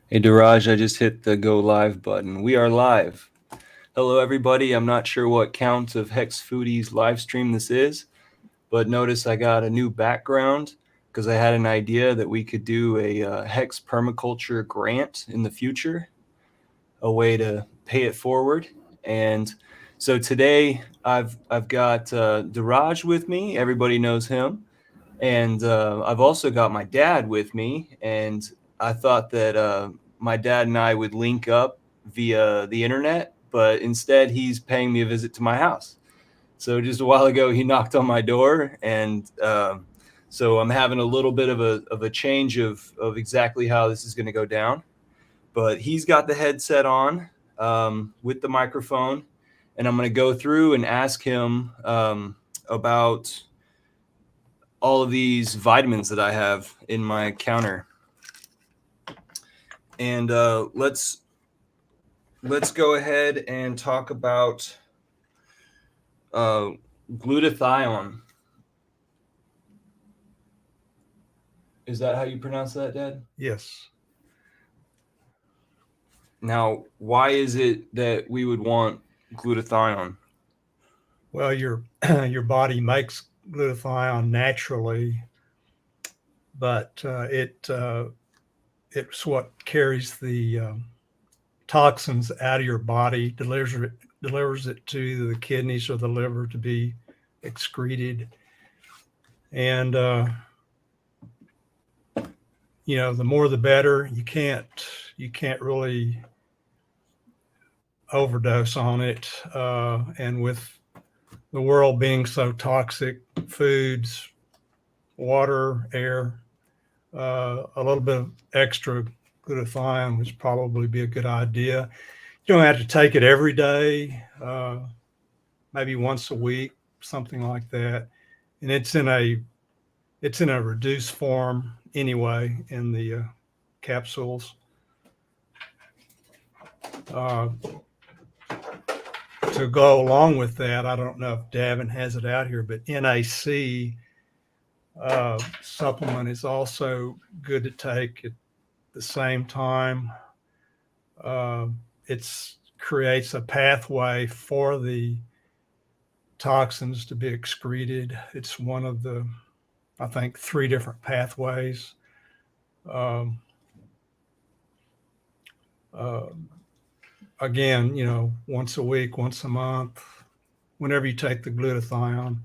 Hey, Daraj, I just hit the go live button. We are live. Hello, everybody. I'm not sure what count of Hex Foodies live stream this is, but notice I got a new background because I had an idea that we could do a Hex permaculture grant in the future, a way to pay it forward. And so today I've got Daraj with me. Everybody knows him. And I've also got my dad with me, and I thought that my dad and I would link up via the internet, but instead he's paying me a visit to my house. So just a while ago, he knocked on my door, and so I'm having a little bit of a change of exactly how this is going to go down. But he's got the headset on with the microphone, and I'm going to go through and ask him about all of these vitamins that I have in my counter. And let's go ahead and talk about glutathione. Is that how you pronounce that, Dad? Yes. Now, why is it that we would want glutathione? Well, your your body makes glutathione naturally, but it's what carries the toxins out of your body, delivers it to the kidneys or the liver to be excreted, and the more the better. You can't really overdose on it, and with the world being so toxic, foods, water, air, a little bit of extra glutathione would probably be a good idea. You don't have to take it every day, maybe once a week, something like that. And it's in a reduced form anyway in the capsules. Uh, to go along with that, I don't know if Davin has it out here, but NAC supplement is also good to take at the same time. Uh, it creates a pathway for the toxins to be excreted. It's one of the, I think, three different pathways. Um, uh, Again, once a week, once a month, whenever you take the glutathione.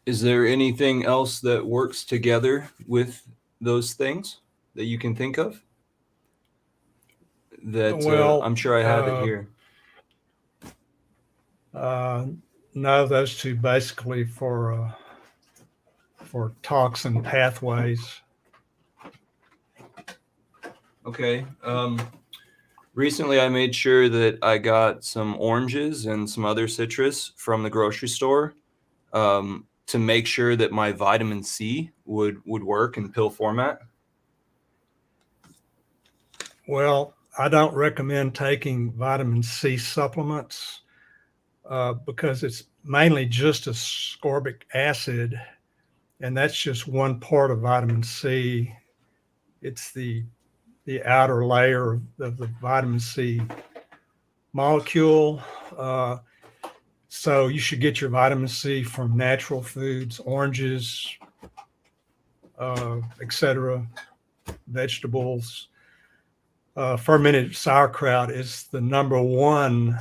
Is there anything else that works together with those things that you can think of? That Well, I'm sure I have it here. uh, no, those two basically for toxin pathways. Okay. Recently, I made sure that I got some oranges and some other citrus from the grocery store to make sure that my vitamin C would work in pill format. Well, I don't recommend taking vitamin C supplements because it's mainly just ascorbic acid, and that's just one part of vitamin C. It's the outer layer of the vitamin C molecule. Uh, so you should get your vitamin C from natural foods, oranges, etc., vegetables. Fermented sauerkraut is the number one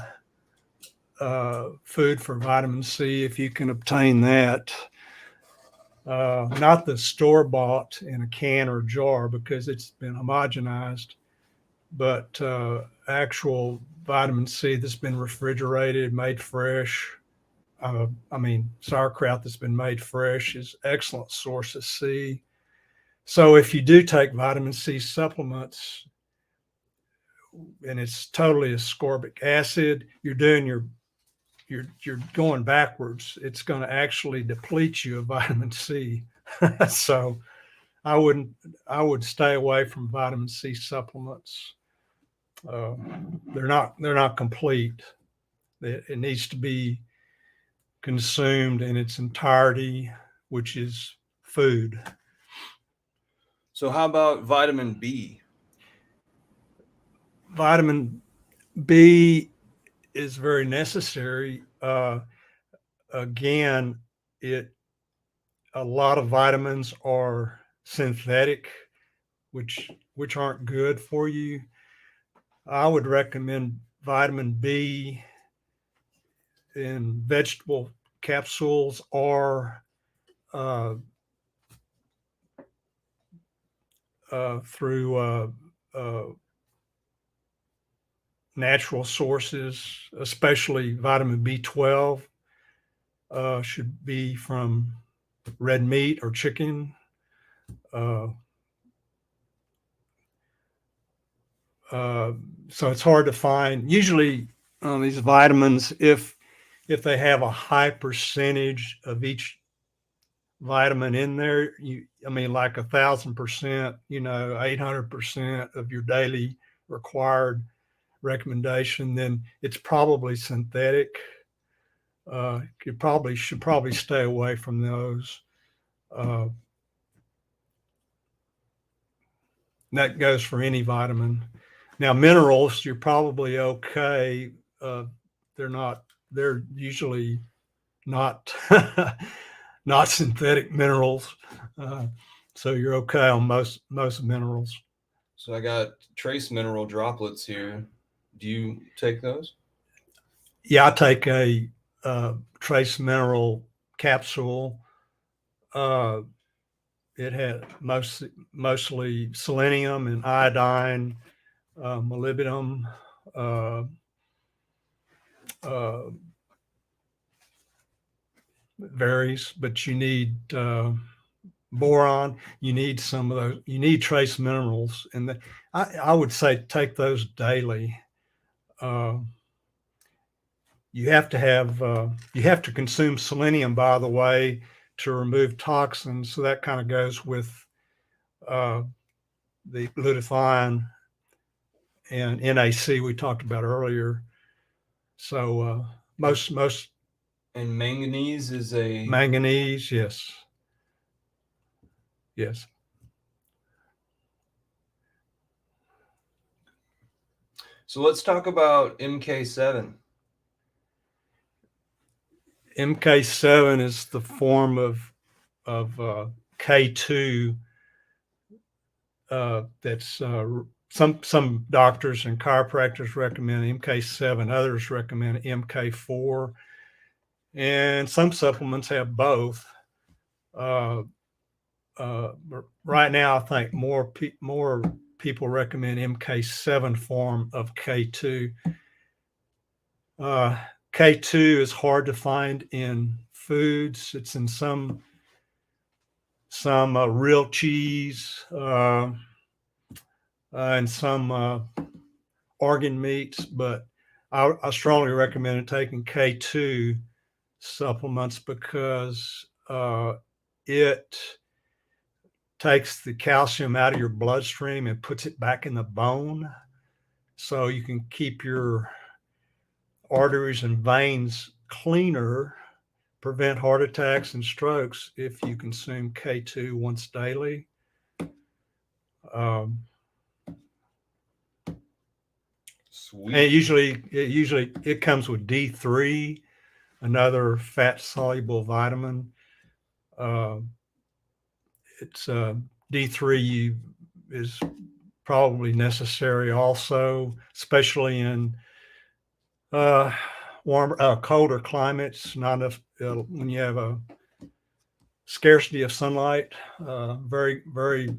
food for vitamin C if you can obtain that. Not the store bought in a can or jar because it's been homogenized, but actual vitamin C that's been refrigerated, made fresh. Sauerkraut that's been made fresh is excellent source of C. So if you do take vitamin C supplements and it's totally ascorbic acid, you're going backwards. It's going to actually deplete you of vitamin C. So I wouldn't I would stay away from vitamin C supplements. Uh, they're not complete. It needs to be consumed in its entirety, which is food. So how about vitamin B? Vitamin B is very necessary. Again, a lot of vitamins are synthetic, which aren't good for you. I would recommend vitamin B in vegetable capsules or through natural sources, especially vitamin B12 should be from red meat or chicken. So it's hard to find. Usually, these vitamins, if they have a high percentage of each vitamin in there, I mean, like 1,000%, 800% of your daily required recommendation, then it's probably synthetic. You should probably stay away from those. That goes for any vitamin. Now, minerals, you're probably okay. They're usually not not synthetic minerals, so you're okay on most minerals. So I got trace mineral droplets here. Do you take those? Yeah, I take a trace mineral capsule. It had mostly selenium and iodine, molybdenum, uh, varies, but you need boron. You need some of those. You need trace minerals, and I would say take those daily. You have to consume selenium, by the way, to remove toxins. So that kind of goes with the glutathione and NAC we talked about earlier. So most And manganese is a manganese, yes. So let's talk about MK7. MK7 is the form of K2 that's some doctors and chiropractors recommend MK7, others recommend MK4, and some supplements have both. Right now, I think more people recommend MK7 form of K2. K2 is hard to find in foods. It's in some real cheese and some organ meats, but I strongly recommend taking K2 supplements because it takes the calcium out of your bloodstream and puts it back in the bone, so you can keep your arteries and veins cleaner, prevent heart attacks and strokes if you consume K2 once daily. Sweet. And it comes with D3, another fat soluble vitamin. It's D3 is probably necessary also, especially in warmer, colder climates. Not enough when you have a scarcity of sunlight. Very, very,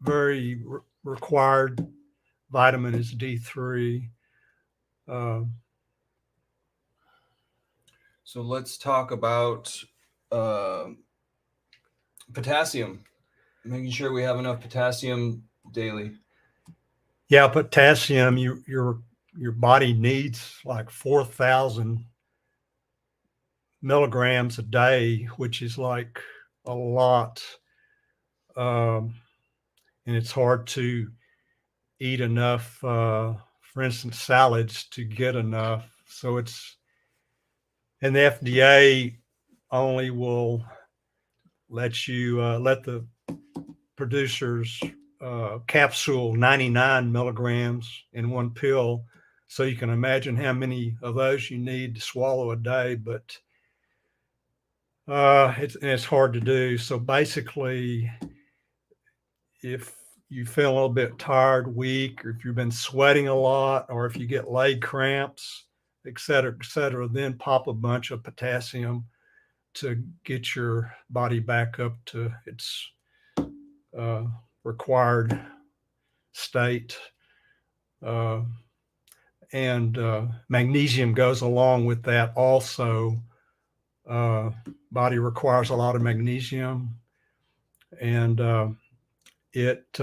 very required vitamin is D3. So let's talk about potassium. Making sure we have enough potassium daily. Yeah, potassium. Your body needs like 4,000 milligrams a day, which is like a lot. And it's hard to eat enough, for instance, salads to get enough. So and the FDA only will let you let the producers capsule 99 milligrams in one pill. So you can imagine how many of those you need to swallow a day, but it's hard to do. So basically, if you feel a little bit tired, weak, or if you've been sweating a lot, or if you get leg cramps, et cetera, then pop a bunch of potassium to get your body back up to its required state. And magnesium goes along with that also. Body requires a lot of magnesium, and it's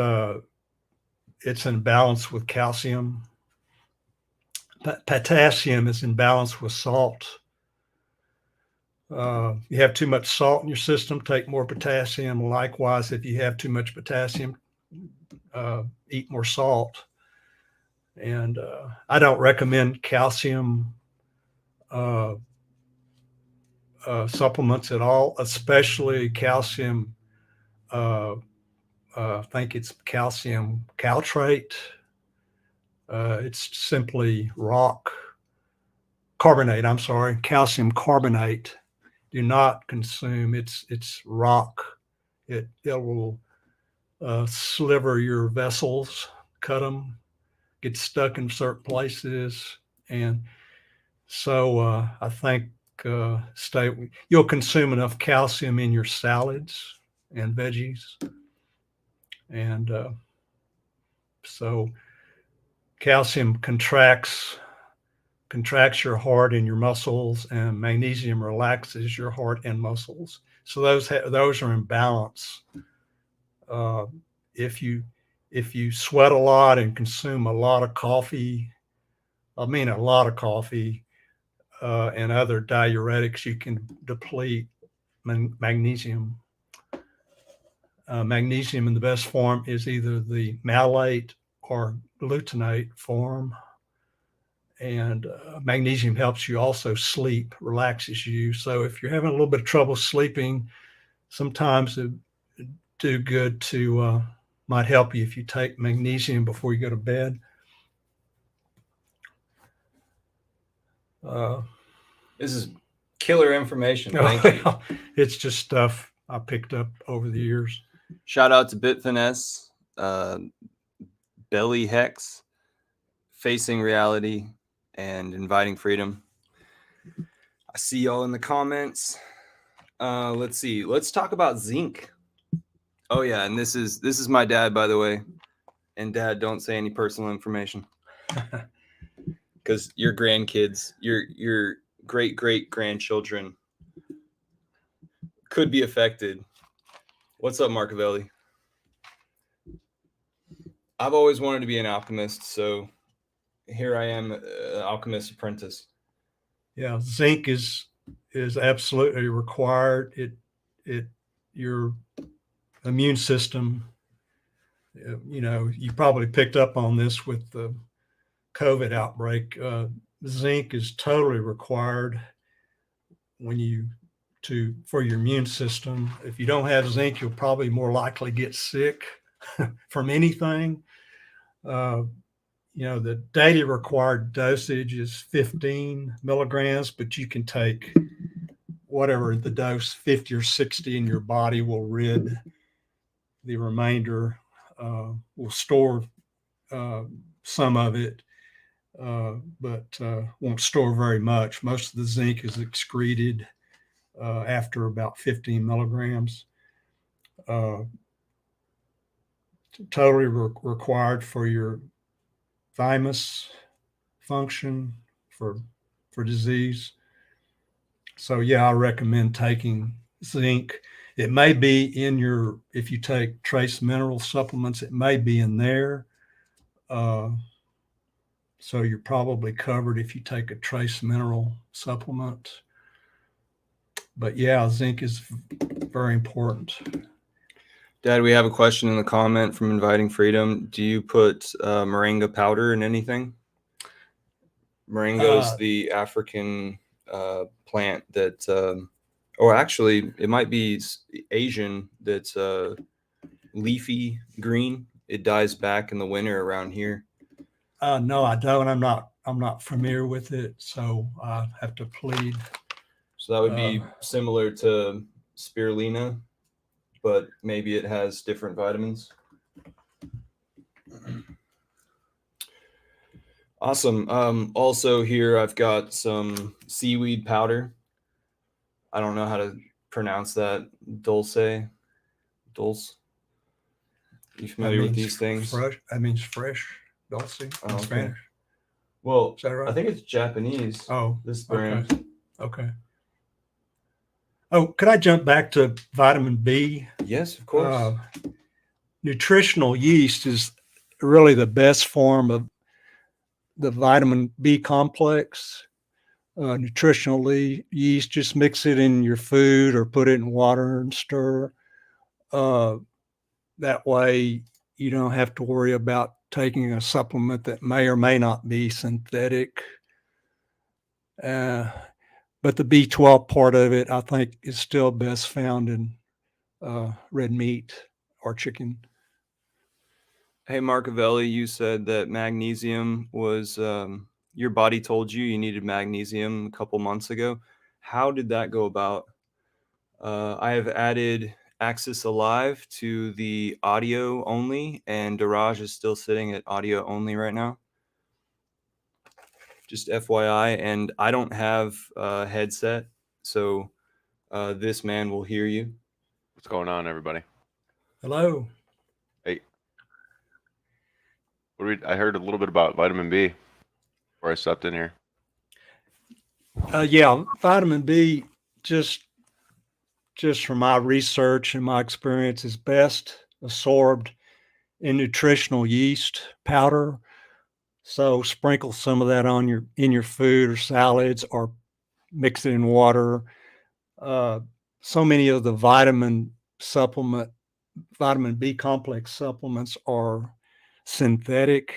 in balance with calcium. Potassium is in balance with salt. You have too much salt in your system, take more potassium. Likewise, if you have too much potassium, eat more salt. And I don't recommend calcium supplements at all, especially calcium. I think it's calcium caltrate. It's simply rock carbonate. I'm sorry, calcium carbonate. Do not consume. It's rock. It will sliver your vessels, cut them, get stuck in certain places, and so I think you'll consume enough calcium in your salads and veggies, and so calcium contracts your heart and your muscles, and magnesium relaxes your heart and muscles. So those are in balance. If you sweat a lot and consume a lot of coffee, and other diuretics, you can deplete magnesium. Magnesium in the best form is either the malate or glutamate form. And magnesium helps you also sleep, relaxes you. So if you're having a little bit of trouble sleeping, sometimes it do good to might help you if you take magnesium before you go to bed. This is killer information. Thank you. It's just stuff I picked up over the years. Shout out to Bitfinesse, Belly Hex, Facing Reality, and Inviting Freedom. I see y'all in the comments. Let's see. Let's talk about zinc. Oh yeah, and this is my dad, by the way. And Dad, don't say any personal information, because your grandkids, your great grandchildren could be affected. What's up, Marcavelli? I've always wanted to be an alchemist, so here I am, alchemist apprentice. Yeah, zinc is absolutely required. Your immune system, you probably picked up on this with the COVID outbreak. Zinc is totally required for your immune system. If you don't have zinc, you'll probably more likely get sick from anything. The daily required dosage is 15 milligrams, but you can take whatever the dose, 50 or 60, and your body will rid the remainder. Will store some of it, but won't store very much. Most of the zinc is excreted after about 15 milligrams. Totally required for your thymus function, for disease. So yeah, I recommend taking zinc. It may be if you take trace mineral supplements, it may be in there. So you're probably covered if you take a trace mineral supplement. But yeah, zinc is very important. Dad, we have a question in the comment from Inviting Freedom. Do you put moringa powder in anything? Moringa is the African plant that, or actually, it might be Asian. That's leafy green. It dies back in the winter around here. No, I don't. I'm not familiar with it, so I have to plead. So that would be similar to spirulina, but maybe it has different vitamins. Awesome. Also here I've got some seaweed powder. I don't know how to pronounce that. Dulce. You familiar with these things? Fresh. That means fresh. Dulce in Spanish. Well, is that right? I think it's Japanese. Oh, this brand. Okay. Oh, could I jump back to vitamin B? Yes, of course. Nutritional yeast is really the best form of the vitamin B complex. Nutritional yeast, just mix it in your food or put it in water and stir. That way you don't have to worry about taking a supplement that may or may not be synthetic. But the B12 part of it, I think, is still best found in red meat or chicken. Hey, Marcavelli, you said that magnesium was, your body told you needed magnesium a couple months ago. How did that go about? I have added Axis Alive to the audio only, and Daraj is still sitting at audio only right now. Just FYI, and I don't have a headset, so this man will hear you. What's going on, everybody? Hello. Hey. I heard a little bit about vitamin B before I stepped in here. Yeah, vitamin B, just from my research and my experience, is best absorbed in nutritional yeast powder. So sprinkle some of that on in your food or salads, or mix it in water. So many of the vitamin B complex supplements are synthetic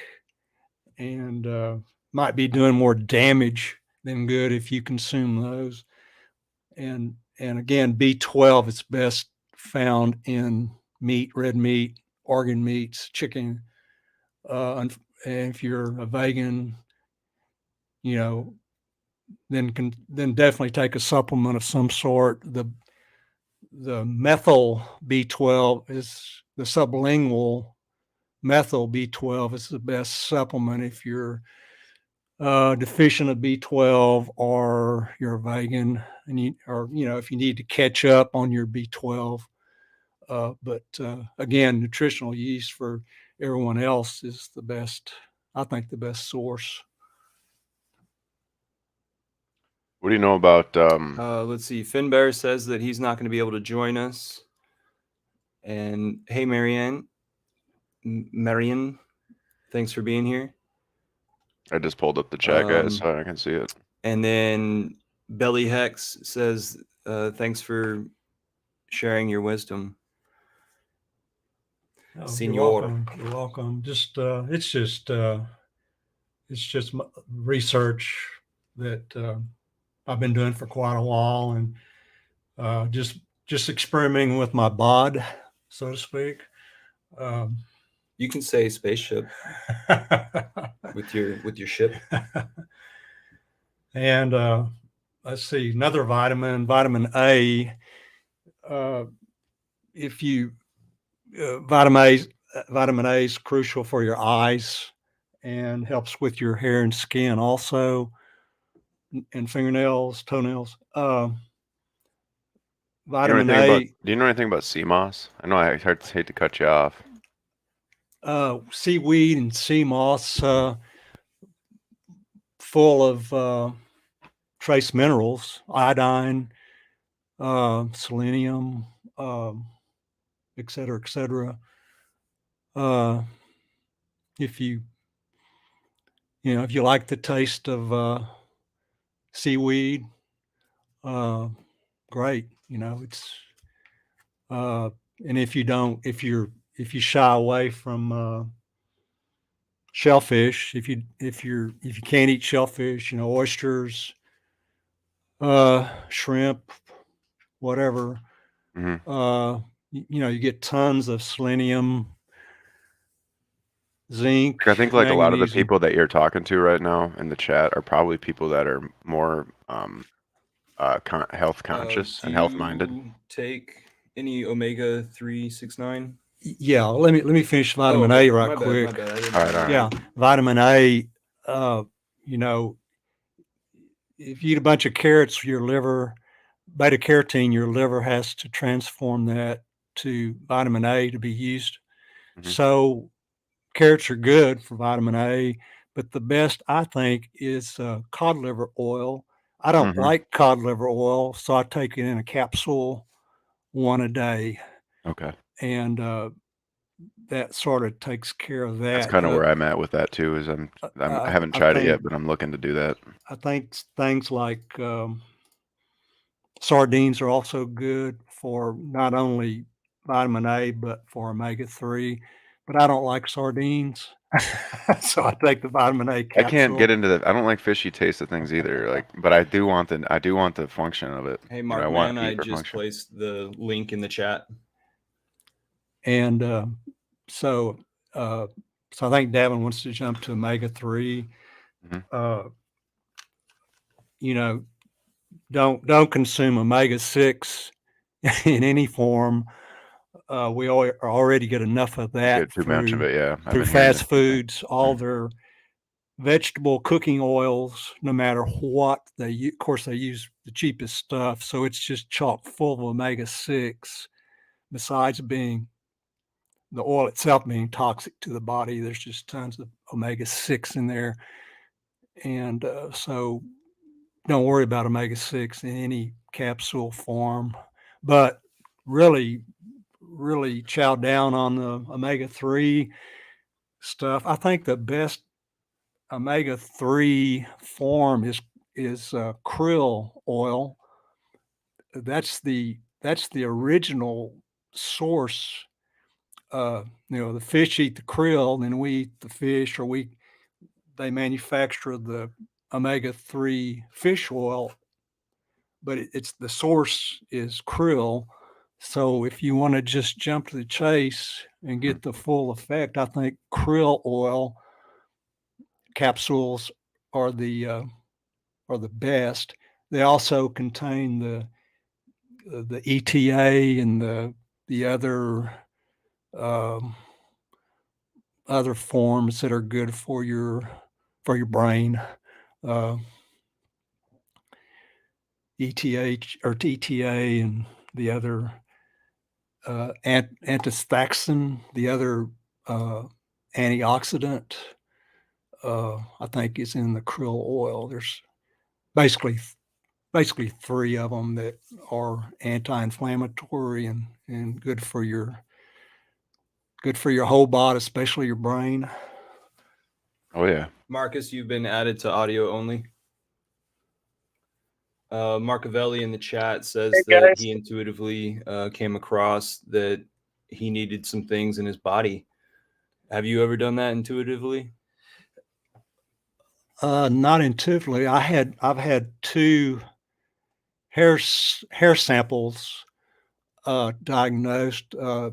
and might be doing more damage than good if you consume those. And again, B12 is best found in meat, red meat, organ meats, chicken. And if you're a vegan, then definitely take a supplement of some sort. The methyl B12 is the sublingual methyl B12 is the best supplement if you're deficient of B12 or you're a vegan, and if you need to catch up on your B12. But again, nutritional yeast for everyone else is the best, I think, the best source. What do you know about? Let's see. Finbear says that he's not going to be able to join us. And hey, Marianne, thanks for being here. I just pulled up the chat, guys, so I can see it. And then Belly Hex says, thanks for sharing your wisdom. Oh, Senor. You're welcome. It's just research that I've been doing for quite a while, and just experimenting with my bod, so to speak. You can say spaceship with your ship. And let's see, another vitamin A. Vitamin A is crucial for your eyes and helps with your hair and skin also, and fingernails, toenails. Vitamin A. Do you know anything about sea moss? I know I hate to cut you off. Seaweed and sea moss, full of trace minerals, iodine, selenium, et cetera, et cetera. If you like the taste of seaweed, great. It's and if you shy away from shellfish, if you can't eat shellfish, oysters, shrimp, whatever, Mm-hmm. you get tons of selenium, zinc, I think like a lot of the manganese. people that you're talking to right now in the chat are probably people that are more health conscious Do and health minded. you take any omega 369? Yeah, let me finish vitamin okay. A right My quick. bad. I didn't All right, know. all right. Yeah, vitamin A. If you eat a bunch of carrots, your liver, beta carotene, your liver has to transform that to vitamin A to be used. Mhm. So carrots are good for vitamin A, but the best I think is cod liver oil. I don't Mhm. like cod liver oil, so I take it in a capsule one a day, Okay. and that sort of takes care of That's that. kind of where I'm at with that too. Is I haven't I tried it think yet, but I'm looking to do that. I think things like sardines are also good for not only vitamin A but for omega-3. But I don't like sardines, so I take the vitamin A I can't get capsule. into the. I don't like fishy taste of things either. Like, but I do want the function of it. Hey, I Mark, want man, heat I for just function. placed the link in the chat. And so uh, so I think Davin wants to jump to omega-3. Mhm. Don't consume omega-6 in any form. We already get enough of that Get too much of it, yeah. I've through been hearing fast that. foods, all Mhm. their vegetable cooking oils, no matter what they use. Of course, they use the cheapest stuff, so it's just chock full of omega-6. Besides being the oil itself being toxic to the body, there's just tons of omega-6 in there. And so don't worry about omega-6 in any capsule form, but really, really chow down on the omega-3 stuff. I think the best omega-3 form is krill oil. That's the original source. The fish eat the krill, then we eat the fish, or they manufacture the omega-3 fish oil, but it's the source is krill. So if you want to just jump to the chase and get the full effect, I think krill oil capsules are the best. They also contain the ETA and the um, other forms that are good for your brain. Uh, ETH or TTA and the other antistaxin, the other antioxidant, I think is in the krill oil. There's basically three of them that are anti-inflammatory and good for your whole body, especially your brain. Oh yeah. Marcus, you've been added to audio only. Marcavelli in the chat says that he intuitively came across that he needed some things in his body. Have you ever done that intuitively? Not intuitively. I've had two hair samples diagnosed. Uh,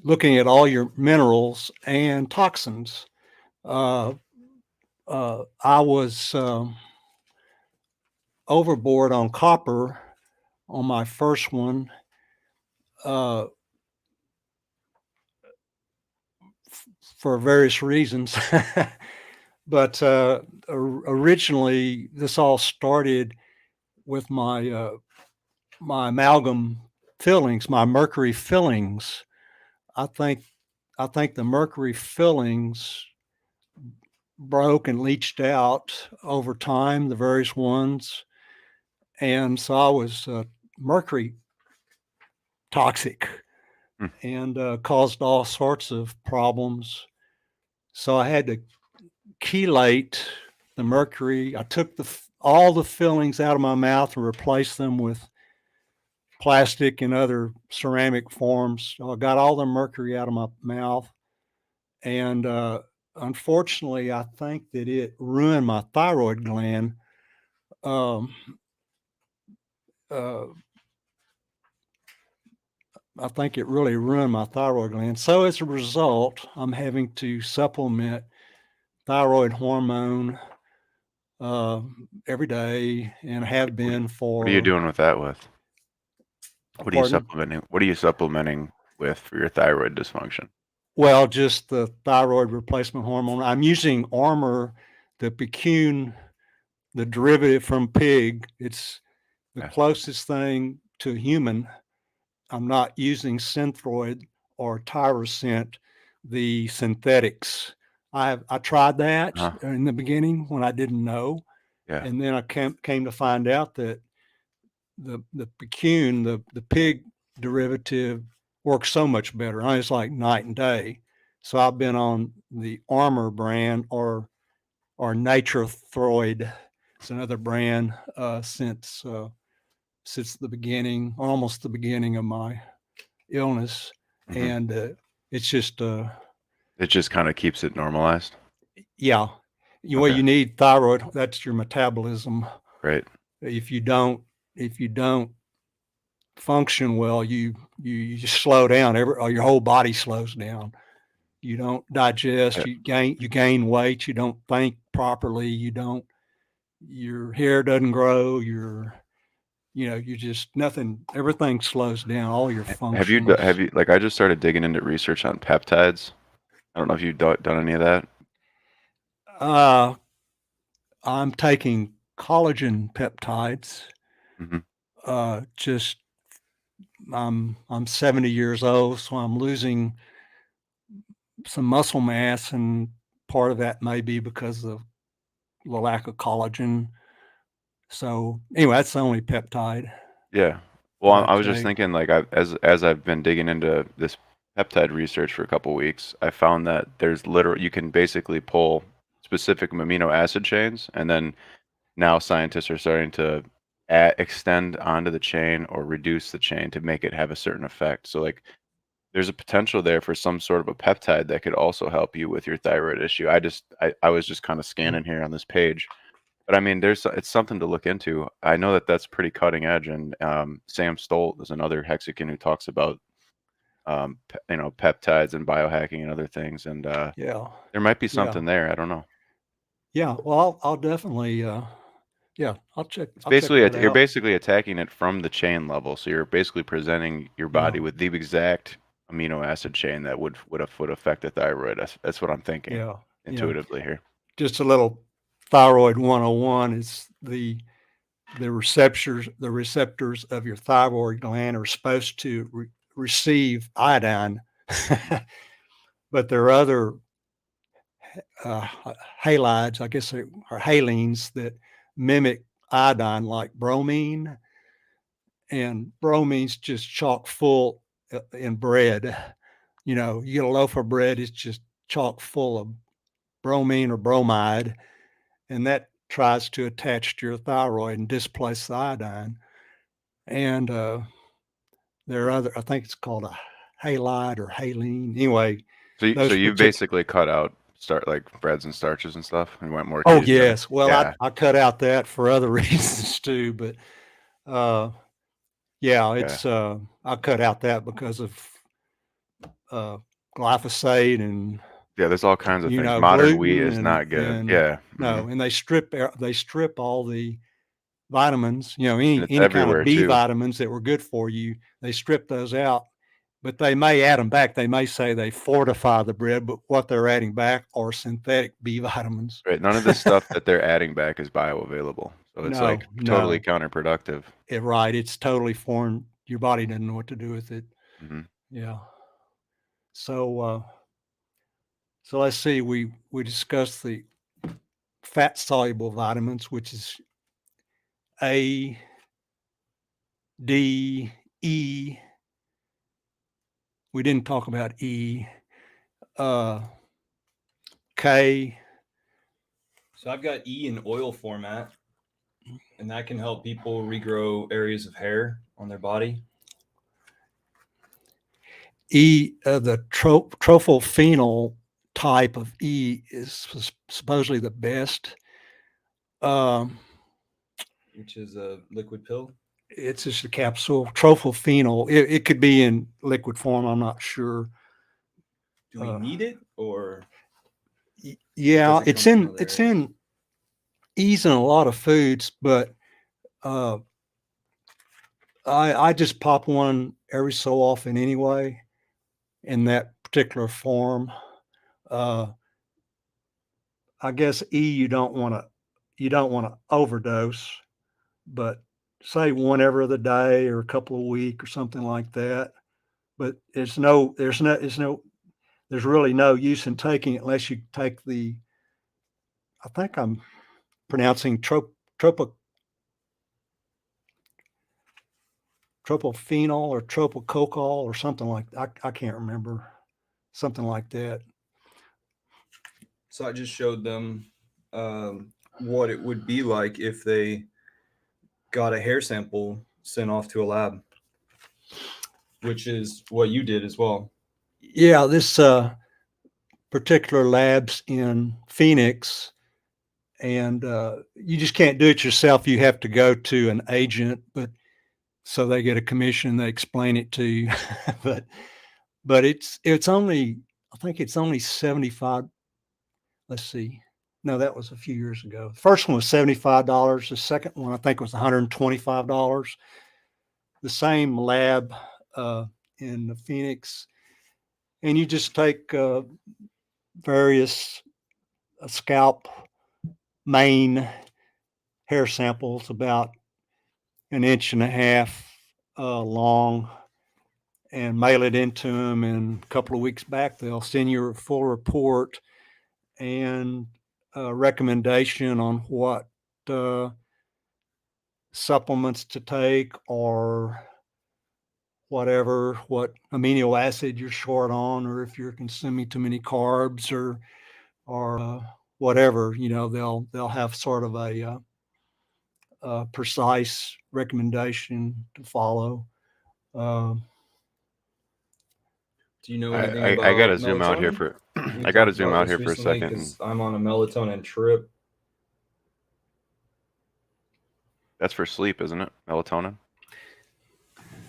looking at all your minerals and toxins. I was overboard on copper on my first one. For various reasons. But originally, this all started with my amalgam fillings, my mercury fillings. I think the mercury fillings broke and leached out over time, the various ones, and so I was mercury toxic and caused all sorts of problems. So I had to chelate the mercury. I took all the fillings out of my mouth and replaced them with plastic and other ceramic forms. So I got all the mercury out of my mouth. And unfortunately, I think that it ruined my thyroid gland. I think it really ruined my thyroid gland. So as a result, I'm having to supplement thyroid hormone every day, and have been for. What are you doing with that with? What are you Pardon? supplementing? What are you supplementing with for your thyroid dysfunction? Well, just the thyroid replacement hormone. I'm using Armor, the pecune, the derivative from pig. It's the Okay. closest thing to human. I'm not using Synthroid or Tyrosint, the synthetics. I tried that Uh-huh. in the beginning when I didn't know, Yeah. and then I came to find out that the pecune, the pig derivative, works so much better. It's like night and day. So I've been on the Armor brand or Nature Throid. It's another brand since the beginning, almost the beginning of my illness, Mhm. and it's just It just kind of keeps it normalized. yeah. Well, Okay. you need thyroid. That's your metabolism. Great. If you don't function well, you just slow down. Your whole body slows down. You don't digest. Yeah. You gain weight. You don't think properly. Your hair doesn't grow. You just nothing. Everything slows down. All your functions. Have you like I just started digging into research on peptides. I don't know if you've done any of that. I'm taking collagen peptides. Hmm. Just I'm 70 years old, so I'm losing some muscle mass, and part of that may be because of the lack of collagen. So anyway, that's the only peptide Yeah. Well, that I I was just take. thinking, like, as I've been digging into this peptide research for a couple weeks, I found that there's literally you can basically pull specific amino acid chains, and then now scientists are starting to extend onto the chain or reduce the chain to make it have a certain effect. So, like, there's a potential there for some sort of a peptide that could also help you with your thyroid issue. I was just kind of scanning here on this page. But I mean, it's something to look into. I know that that's pretty cutting edge, and Sam Stolt is another Mexican who talks about peptides and biohacking and other things, and Yeah, there might be yeah, something there. I don't know. yeah. Well, I'll definitely, yeah, It's I'll check basically that you're out. basically attacking it from the chain level, so you're basically presenting your Yeah, body with the exact amino acid chain that would affect the thyroid. That's what I'm thinking yeah, yeah. intuitively here. Just a little thyroid 101 is the receptors of your thyroid gland are supposed to receive iodine, but there are other halides, I guess, or halines that mimic iodine, like bromine, and bromine's just chock full in bread. You get a loaf of bread, it's just chock full of bromine or bromide, and that tries to attach to your thyroid and displace the iodine. And there are other, I think it's called a halide or haline. Anyway, So those you particular. basically cut out like breads and starches and stuff, and went more Oh ketogenic. yes, well Yeah, I cut out that for other reasons too, but uh, yeah, yeah, it's I cut out that because of uh, glyphosate and yeah. There's all kinds of things. Modern wheat gluten is not good. and Yeah, no, and they strip all the vitamins, and it's any kind of everywhere B too. vitamins that were good for you. They strip those out, but they may add them back. They may say they fortify the bread, but what they're adding back are synthetic B vitamins. Right. None of this stuff that they're adding back is bioavailable, so it's like totally No, counterproductive. right. It's totally foreign. Your body doesn't know what to do with it. Hmm. Yeah. So, so let's see. We discussed the fat soluble vitamins, which is A, D, E. We didn't talk about E. K. So I've got E in oil format, and that can help people regrow areas of hair on their body. E, the trophyphenol type of E is supposedly the best. which is a liquid pill. It's just a capsule. Tropophenol. It could be in liquid form. I'm not sure. Do we need it, or Yeah, does it come from other it's areas? in easing a lot of foods, but I just pop one every so often anyway, in that particular form. I guess you don't want to overdose, but say one every other day or a couple of weeks or something like that. But there's really no use in taking it unless you take I think I'm pronouncing tropophenol or tropococol or something like that. I can't remember, something like that. So I just showed them what it would be like if they got a hair sample sent off to a lab, which is what you did as well. Yeah, this particular lab's in Phoenix, and you just can't do it yourself. You have to go to an agent, but so they get a commission, they explain it to you. but it's only, I think it's only 75. Let's see. No, that was a few years ago. The first one was $75. The second one, I think, was $125. The same lab in Phoenix. And you just take various scalp, mane hair samples about an inch and a half long, and mail it into them. And a couple of weeks back, they'll send you a full report and a recommendation on what supplements to take, or what amino acid you're short on, or if you're consuming too many carbs, or whatever. They'll have sort of a precise recommendation to follow. Do you know anything I about gotta zoom out here melatonin? for We I gotta talked zoom about out this here for a recently second. 'cause I'm on a melatonin trip. That's for sleep, isn't it? Melatonin?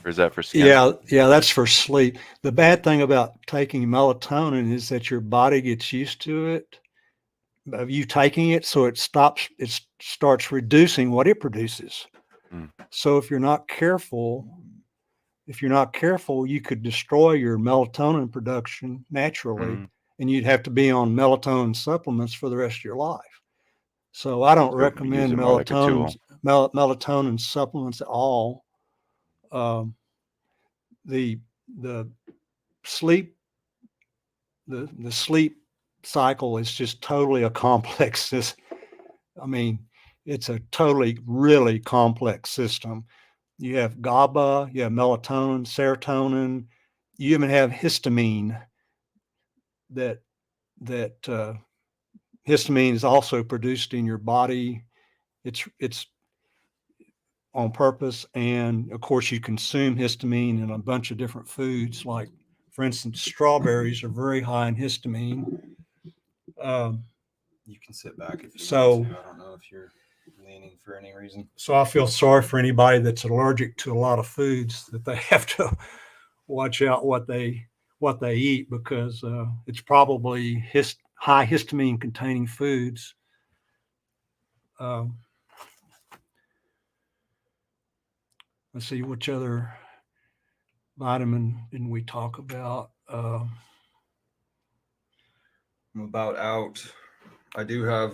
Or is that for skin? Yeah, that's for sleep. The bad thing about taking melatonin is that your body gets used to it, of you taking it, so it starts reducing what it produces. Mm. So if you're not careful, you could destroy your melatonin production naturally, Mm. and you'd have to be on melatonin supplements for the rest of your life. So I don't So use recommend it more like a tool. melatonin supplements at all. The sleep the sleep cycle is just totally a complex. I mean, it's a totally really complex system. You have GABA, you have melatonin, serotonin, you even have histamine. That histamine is also produced in your body. It's on purpose, and of course you consume histamine in a bunch of different foods. Like, for instance, strawberries are very high in histamine. You can sit back if you So- want to. I don't know if you're leaning for any reason. So I feel sorry for anybody that's allergic to a lot of foods, that they have to watch out what they eat, because it's probably high histamine containing foods. Let's see, which other vitamin didn't we talk about? I'm about out. I do have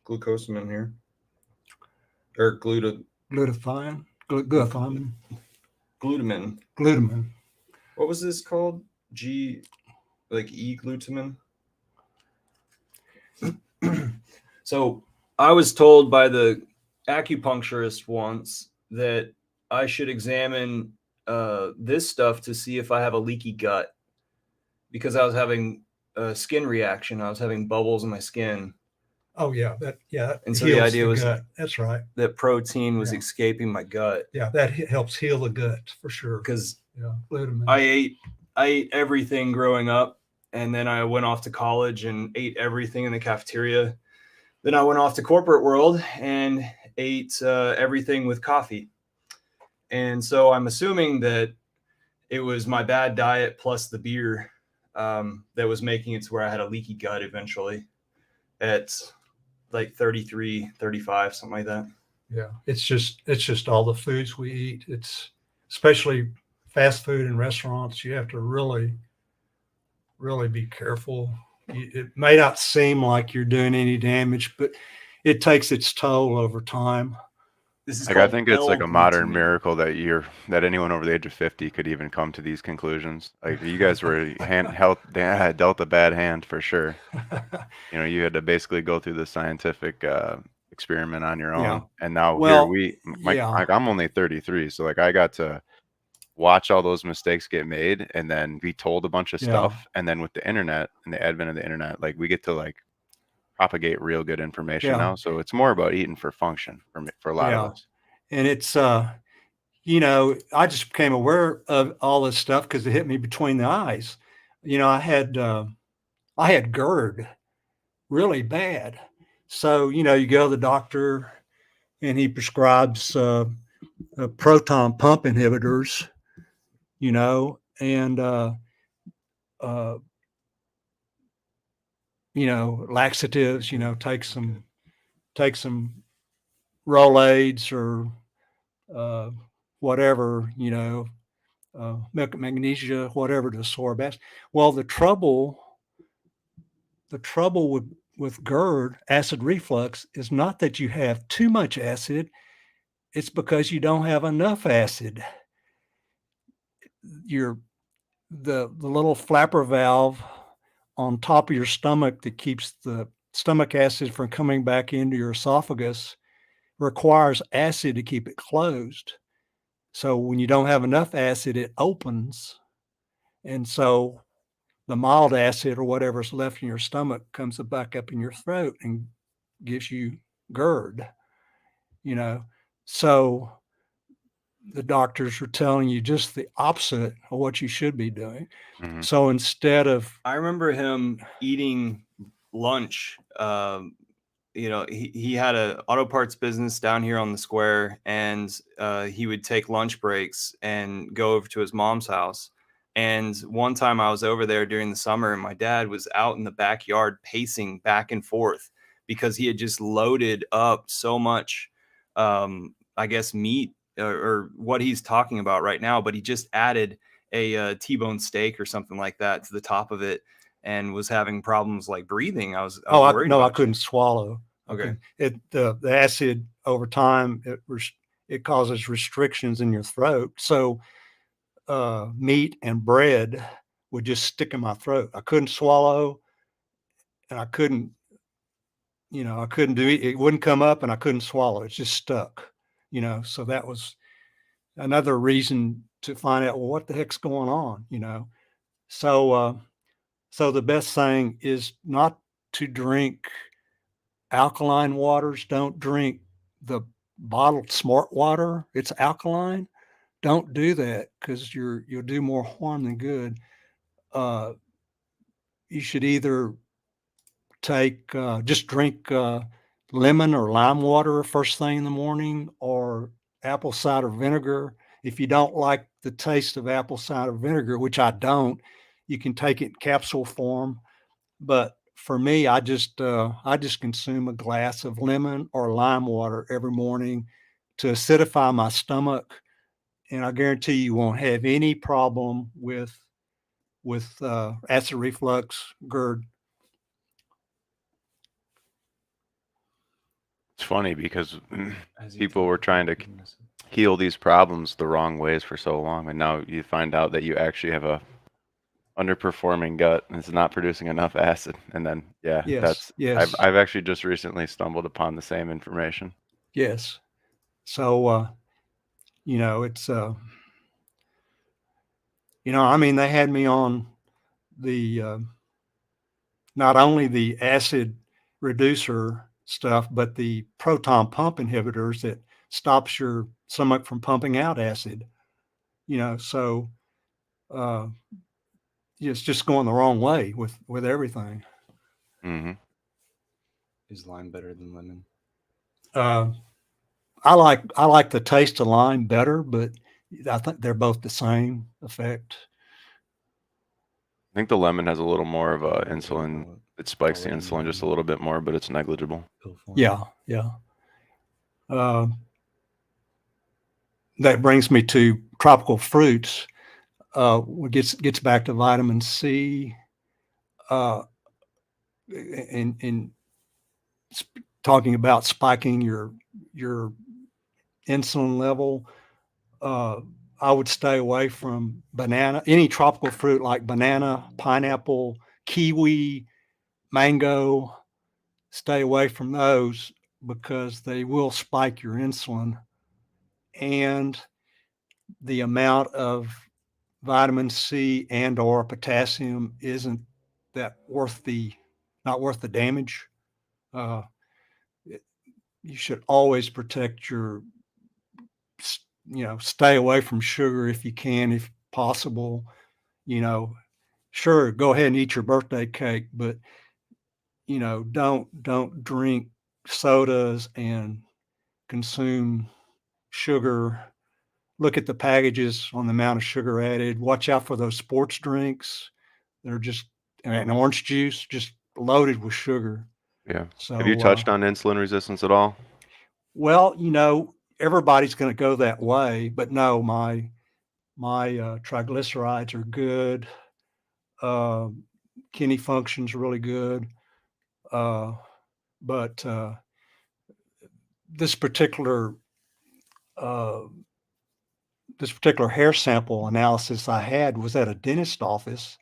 glucosamine here, or Glutathione. glutamine. What was this called? E-glutamine. So I was told by the acupuncturist once that I should examine this stuff to see if I have a leaky gut, because I was having a skin reaction. I was having bubbles in my skin. Oh yeah, And so the idea was gut. That's right. that protein was Yeah. escaping my gut. Yeah, that helps heal the gut for sure. Because Yeah, glutamine. I ate everything growing up, and then I went off to college and ate everything in the cafeteria. Then I went off to corporate world and ate everything with coffee. And so I'm assuming that it was my bad diet plus the beer that was making it to where I had a leaky gut eventually at like 33, 35, something like that. Yeah, it's just all the foods we eat. It's especially fast food in restaurants. You have to really be careful. It may not seem like you're doing any damage, but it takes its toll over time. This is Like I called think it's like a modern L-Glutamine. miracle that anyone over the age of 50 could even come to these conclusions. Like you guys were dealt a bad hand for sure. You know, you had to basically go through the scientific experiment on your own, Yeah. and now Well, like I'm only 33, so like I got to watch all those mistakes get made, and then be told a bunch of Yeah. stuff, and then with the internet and the advent of the internet, like we get to like propagate real good information Yeah. now. So it's more about eating for function for a lot of us. And it's I just became aware of all this stuff because it hit me between the eyes. I had GERD really bad. So, you go to the doctor and he prescribes proton pump inhibitors, and laxatives, take some Rolaids or whatever, magnesia, whatever to absorb acid. Well, the trouble with GERD, acid reflux, is not that you have too much acid, it's because you don't have enough acid. The little flapper valve on top of your stomach that keeps the stomach acid from coming back into your esophagus requires acid to keep it closed. So when you don't have enough acid, it opens. And so the mild acid or whatever's left in your stomach comes back up in your throat and gives you GERD, So the doctors are telling you just the opposite of what you should be doing. Mhm. So instead of, I remember him eating lunch. He had a auto parts business down here on the square, and he would take lunch breaks and go over to his mom's house. And one time I was over there during the summer, and my dad was out in the backyard pacing back and forth because he had just loaded up so much, I guess, meat or what he's talking about right now. But he just added a T-bone steak or something like that to the top of it, and was having problems like breathing. I was worried about I you. couldn't swallow. Okay. The acid over time, it causes restrictions in your throat. So meat and bread would just stick in my throat. I couldn't swallow, and I couldn't do it. It wouldn't come up, and I couldn't swallow. It's just stuck. So that was another reason to find out, well, what the heck's going on. So the best thing is not to drink alkaline waters. Don't drink the bottled smart water. It's alkaline. Don't do that because you'll do more harm than good. You should either just drink lemon or lime water first thing in the morning, or apple cider vinegar. If you don't like the taste of apple cider vinegar, which I don't, you can take it in capsule form. But for me, I just consume a glass of lemon or lime water every morning to acidify my stomach, and I guarantee you won't have any problem with acid reflux, GERD. It's funny because people were trying to heal these problems the wrong ways for so long, and now you find out that you actually have a underperforming gut and it's not producing enough acid. And then Yes. I've actually just recently stumbled upon the same information. Yes. So it's I mean, they had me on the not only the acid reducer stuff, but the proton pump inhibitors that stops your stomach from pumping out acid. So it's just going the wrong way with everything. Mm-hmm. Is lime better than lemon? I like the taste of lime better, but I think they're both the same effect. I think the lemon has a little more of a insulin. It spikes the insulin just a little bit more, but it's negligible. Yeah, yeah. That brings me to tropical fruits. Gets back to vitamin C. In talking about spiking your insulin level, I would stay away from banana, any tropical fruit like banana, pineapple, kiwi, mango. Stay away from those because they will spike your insulin, and the amount of vitamin C and or potassium isn't that not worth the damage. Uh, you should always protect stay away from sugar if you can, if possible. Sure, go ahead and eat your birthday cake, but don't drink sodas and consume sugar. Look at the packages on the amount of sugar added. Watch out for those sports drinks. They're just and orange juice just loaded with sugar. Yeah. So have you touched on insulin resistance at all? Well, everybody's going to go that way, but no, my triglycerides are good. Kidney function's really good. But this particular uh, hair sample analysis I had was at a dentist office,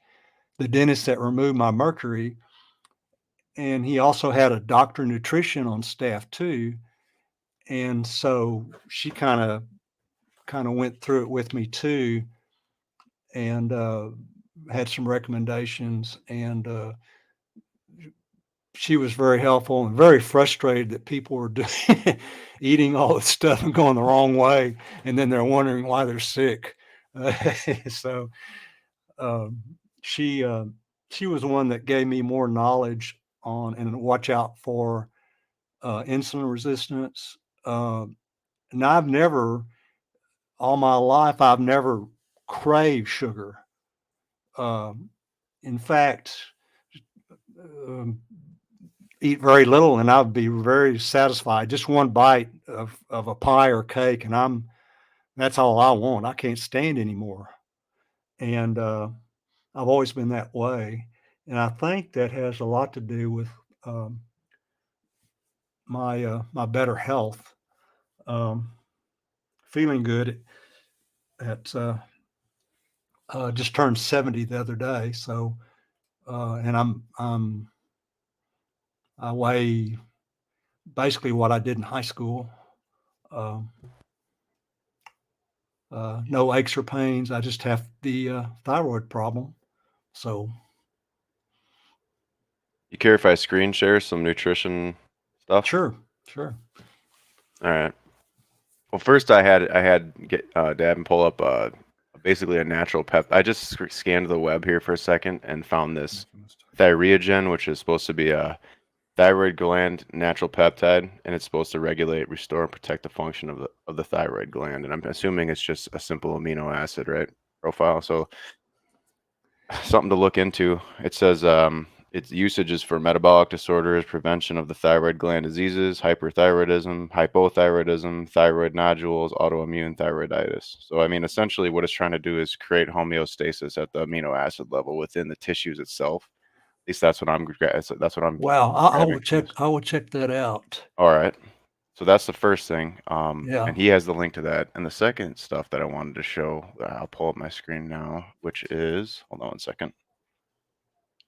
the dentist that removed my mercury, and he also had a doctor of nutrition on staff too. And so she kind of went through it with me too, and had some recommendations, and she was very helpful and very frustrated that people were eating all this stuff and going the wrong way, and then they're wondering why they're sick. So she was the one that gave me more knowledge on and watch out for insulin resistance. And all my life, I've never craved sugar. In fact, um, eat very little and I'd be very satisfied. Just one bite of a pie or cake, and that's all I want. I can't stand anymore. And I've always been that way. And I think that has a lot to do with my better health. Feeling good at just turned 70 the other day. So and I weigh basically what I did in high school. No aches or pains. I just have the thyroid problem. So You care if I screen share some nutrition stuff? sure. All right. Well, first I had get Dad pull up basically a natural I just scanned the web here for a second and found this Thyrogen, which is supposed to be a thyroid gland natural peptide, and it's supposed to regulate, restore, and protect the function of the thyroid gland. And I'm assuming it's just a simple amino acid, right? Profile. So something to look into. It says its usage is for metabolic disorders, prevention of the thyroid gland diseases, hyperthyroidism, hypothyroidism, thyroid nodules, autoimmune thyroiditis. So, I mean, essentially what it's trying to do is create homeostasis at the amino acid level within the tissues itself. At least that's what I'm. Wow. I will check that out. All right. So that's the first thing. Yeah. And he has the link to that. And the second stuff that I wanted to show, I'll pull up my screen now, which is, hold on one second.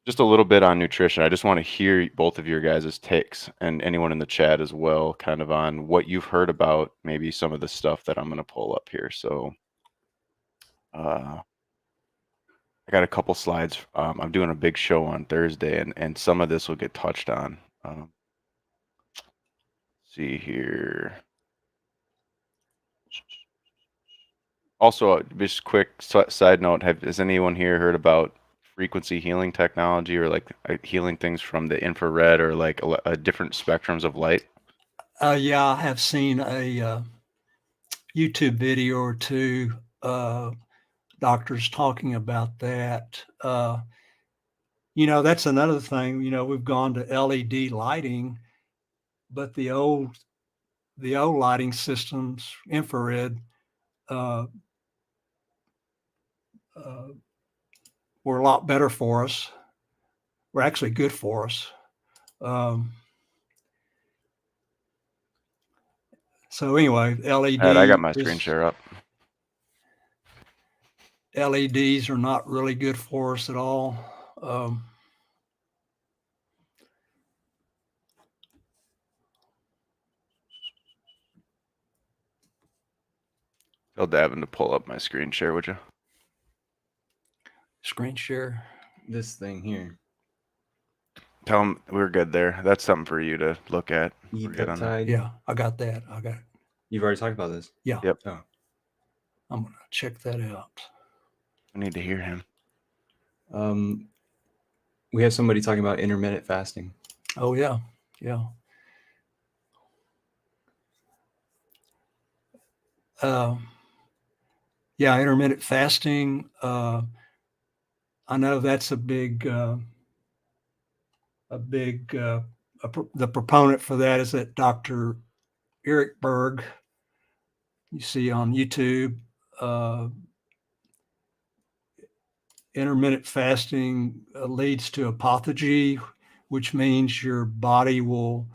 Just a little bit on nutrition. I just want to hear both of your guys' takes and anyone in the chat as well, kind of on what you've heard about maybe some of the stuff that I'm going to pull up here. So I got a couple slides. I'm doing a big show on Thursday, and some of this will get touched on. See here. Also, just quick side note: has anyone here heard about frequency healing technology, or like healing things from the infrared, or like a different spectrums of light? Yeah, I have seen a YouTube video or two, doctors talking about that. That's another thing. We've gone to LED lighting, but the old lighting systems, infrared, uh, uh, were a lot better for us. Were actually good for us. Um, so anyway, Alright, I got my screen share up. LEDs are not really good for us at all. Tell Davin to pull up my screen share, would you? Screen share. This thing here. Tell him we're good there. That's something for you to look at. We're good on that. E-peptide. Yeah, I got that. You've already talked about this. Yeah. Yep. Oh. I'm gonna check that out. I need to hear him. We have somebody talking about intermittent fasting. Oh yeah. Yeah, intermittent fasting. I know that's the proponent for that is that Dr. Eric Berg. You see on YouTube. Intermittent fasting leads to autophagy, which means your body will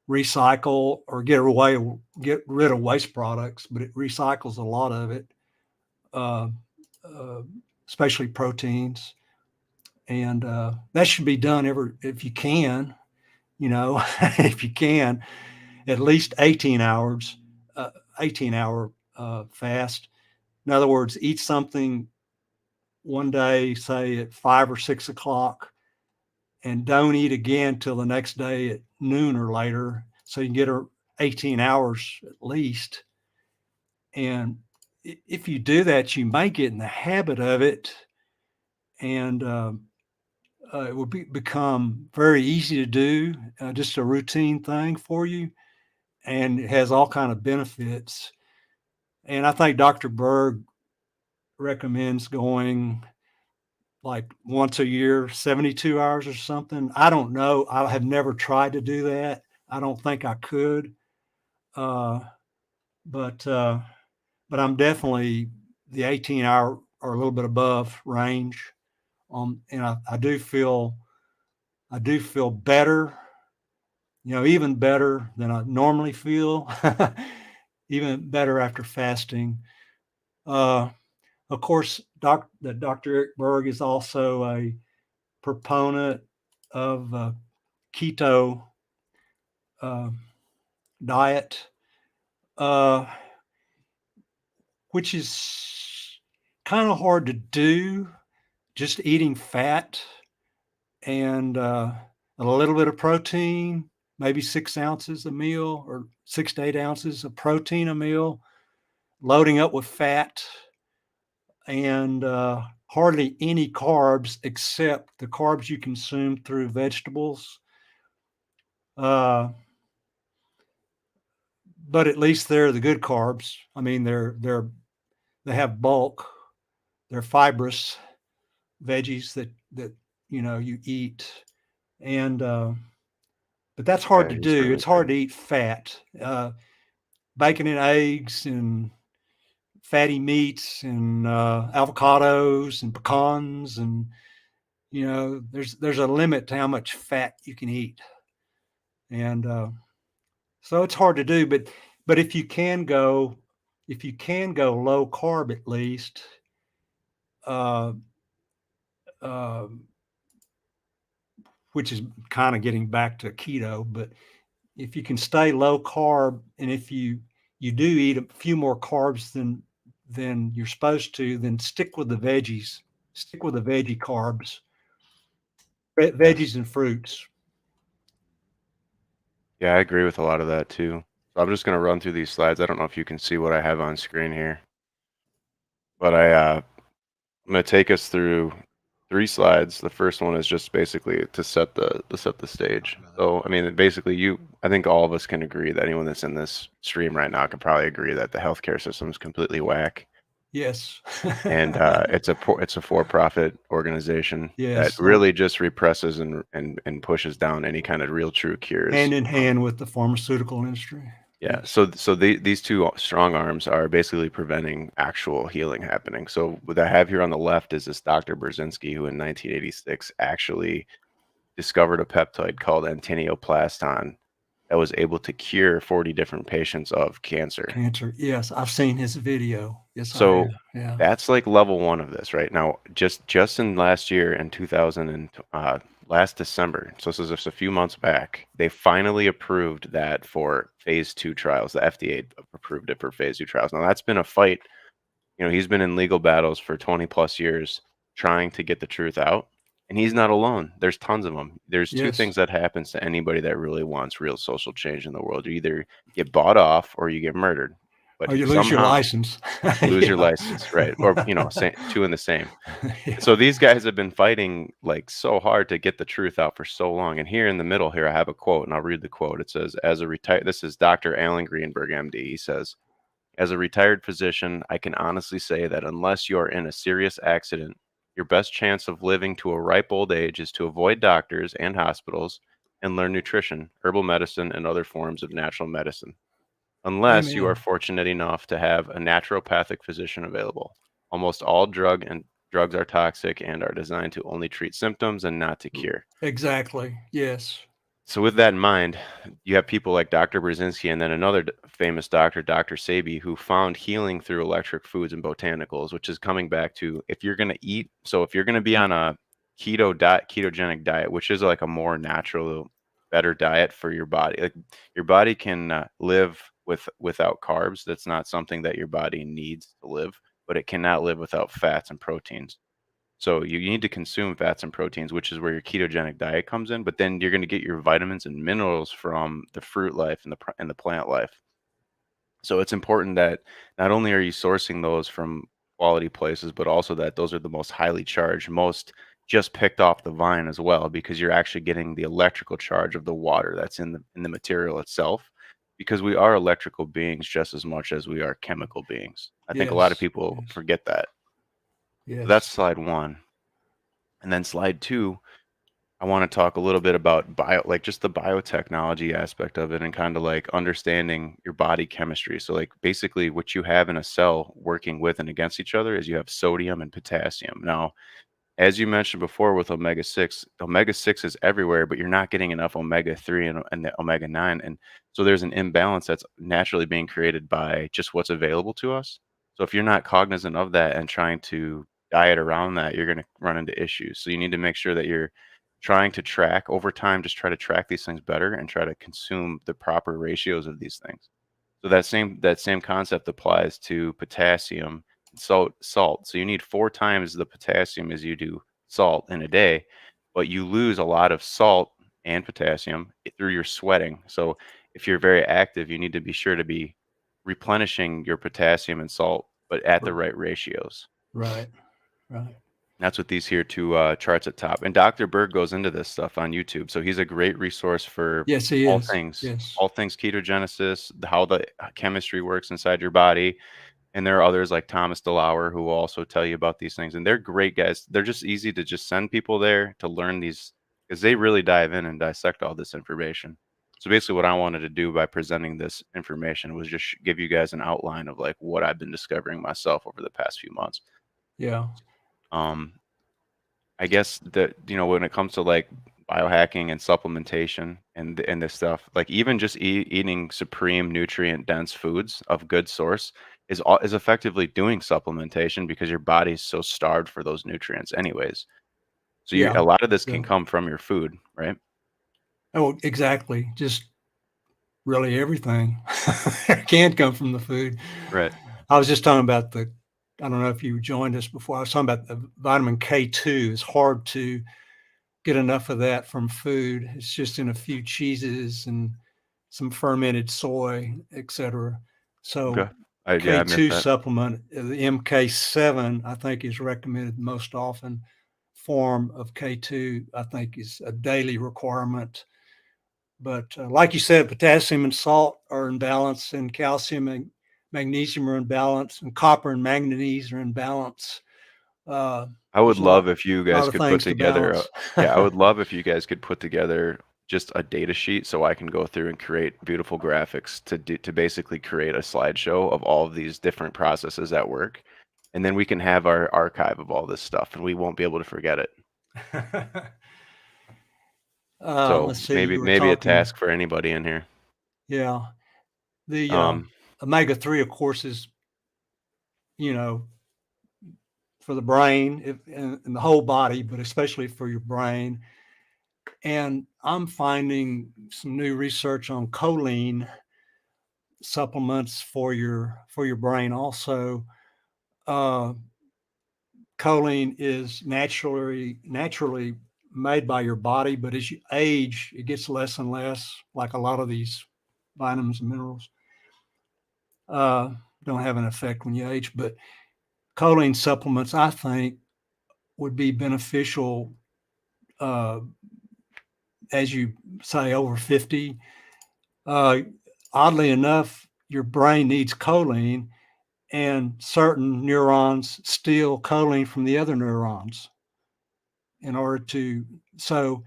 recycle or get rid of waste products, but it recycles a lot of it, especially proteins. And that should be done if you can, if you can, at least 18 hours, 18-hour fast. In other words, eat something one day, say at 5 or 6 o'clock, and don't eat again till the next day at noon or later, so you can get 18 hours at least. And if you do that, you may get in the habit of it, and it will become very easy to do, just a routine thing for you, and it has all kind of benefits. And I think Dr. Berg recommends going like once a year, 72 hours or something. I don't know. I have never tried to do that. I don't think I could. But I'm definitely the 18-hour or a little bit above range. And I do feel better, even better than I normally feel, even better after fasting. Of course, Dr. Eric Berg is also a proponent of keto diet, which is kind of hard to do, just eating fat and a little bit of protein, maybe 6 ounces a meal or 6 to 8 ounces of protein a meal, loading up with fat and hardly any carbs except the carbs you consume through vegetables. But at least they're the good carbs. I mean, they have bulk. They're fibrous veggies that you eat, and but that's hard to do. Really It's hard good. to eat fat, bacon and eggs, and fatty meats, and avocados and pecans, and there's a limit to how much fat you can eat, and so it's hard to do. But if you can go low carb at least, uh, uh, which is kind of getting back to keto, but if you can stay low carb, and if you do eat a few more carbs than you're supposed to, then stick with the veggies. Stick with the veggie carbs, veggies and fruits. Yeah, I agree with a lot of that too. So I'm just going to run through these slides. I don't know if you can see what I have on screen here, but I'm going to take us through 3 slides. The first one is just basically to set the stage. So I mean, basically, I think all of us can agree that anyone that's in this stream right now can probably agree that the healthcare system is completely whack, Yes. and it's a for-profit organization that Yes. really just represses and pushes down any kind of real true cures. Hand in hand with the pharmaceutical industry. Yeah. Yes. So these two strong arms are basically preventing actual healing happening. So what I have here on the left is this Dr. Brzezinski, who in 1986 actually discovered a peptide called antineoplaston that was able to cure 40 different patients of cancer. Cancer. Yes, I've seen his video. Yes, I So have. Yeah. that's like level 1 of this right now. Just in last year in 2000 and last December, so this is just a few months back, they finally approved that for phase 2 trials. The FDA approved it for phase 2 trials. Now that's been a fight. You know, he's been in legal battles for 20 plus years trying to get the truth out, and he's not alone. There's tons of them. There's two Yes. things that happens to anybody that really wants real social change in the world. You either get bought off or you get murdered. But Or you lose your somehow license. you lose your Yeah. license, right? Or two in the same. Yeah. So these guys have been fighting like so hard to get the truth out for so long. And here in the middle here, I have a quote, and I'll read the quote. It says, this is Dr. Alan Greenberg, MD. He says, as a retired physician, I can honestly say that unless you're in a serious accident, your best chance of living to a ripe old age is to avoid doctors and hospitals and learn nutrition, herbal medicine, and other forms of natural medicine. Unless you are Amen. fortunate enough to have a naturopathic physician available. Almost all drugs are toxic and are designed to only treat symptoms and not to cure. Exactly. Yes. So with that in mind, you have people like Dr. Brzezinski and then another famous doctor, Dr. Sebi, who found healing through electric foods and botanicals, which is coming back to if you're going to eat. So if you're going to be on a ketogenic diet, which is like a more natural, better diet for your body. Like your body can live without carbs. That's not something that your body needs to live, but it cannot live without fats and proteins. So you need to consume fats and proteins, which is where your ketogenic diet comes in. But then you're going to get your vitamins and minerals from the fruit life and the plant life. So it's important that not only are you sourcing those from quality places, but also that those are the most highly charged, most just picked off the vine as well, because you're actually getting the electrical charge of the water that's in the material itself. Because we are electrical beings just as much as we are chemical beings. I think a lot of Yes. people Yes. forget that. Yes. So that's slide 1. And then slide 2, I want to talk a little bit about just the biotechnology aspect of it and kind of like understanding your body chemistry. So like basically what you have in a cell working with and against each other is you have sodium and potassium. Now, as you mentioned before with omega 6 is everywhere, but you're not getting enough omega 3 and the omega 9. And so there's an imbalance that's naturally being created by just what's available to us. So if you're not cognizant of that and trying to diet around that, you're going to run into issues. So you need to make sure that you're trying to track over time, just try to track these things better and try to consume the proper ratios of these things. So that same concept applies to potassium and salt. So you need 4 times the potassium as you do salt in a day, but you lose a lot of salt and potassium through your sweating. So if you're very active, you need to be sure to be replenishing your potassium and salt, but at the right ratios. Right. Right. That's what these here 2 charts at top. And Dr. Berg goes into this stuff on YouTube. So he's a great resource for Yes, he all is. things, Yes. all things ketogenesis, how the chemistry works inside your body. And there are others like Thomas DeLauer who will also tell you about these things. And they're great guys. They're just easy to just send people there to learn these because they really dive in and dissect all this information. So basically what I wanted to do by presenting this information was just give you guys an outline of like what I've been discovering myself over the past few months. Yeah. I guess that when it comes to like biohacking and supplementation and this stuff, like even just eating supreme nutrient dense foods of good source is effectively doing supplementation because your body's so starved for those nutrients anyways. So Yeah. a lot of this Yeah. can come from your food, right? Oh, exactly. Just really everything can come from the food. Right. I was just talking about I don't know if you joined us before. I was talking about the vitamin K2. It's hard to get enough of that from food. It's just in a few cheeses and some fermented soy, etc. So Okay. I missed K2 that. supplement, the MK7, I think is recommended most often form of K2, I think, is a daily requirement. But like you said, potassium and salt are in balance, and calcium and magnesium are in balance, and copper and manganese are in balance. I would There's a love if you guys lot of could put things to together, balance. yeah, I would love if you guys could put together just a data sheet so I can go through and create beautiful graphics to basically create a slideshow of all of these different processes at work. And then we can have our archive of all this stuff and we won't be able to forget it. So Let's see, maybe you were maybe a talking, task for anybody in here. yeah. The Um, omega-3, of course, is, you know, for the brain and the whole body, but especially for your brain. And I'm finding some new research on choline supplements for your brain also. Choline is naturally made by your body, but as you age, it gets less and less, like a lot of these vitamins and minerals. Don't have an effect when you age, but choline supplements, I think, would be beneficial as you say over 50. Oddly enough, your brain needs choline, and certain neurons steal choline from the other neurons in order to, so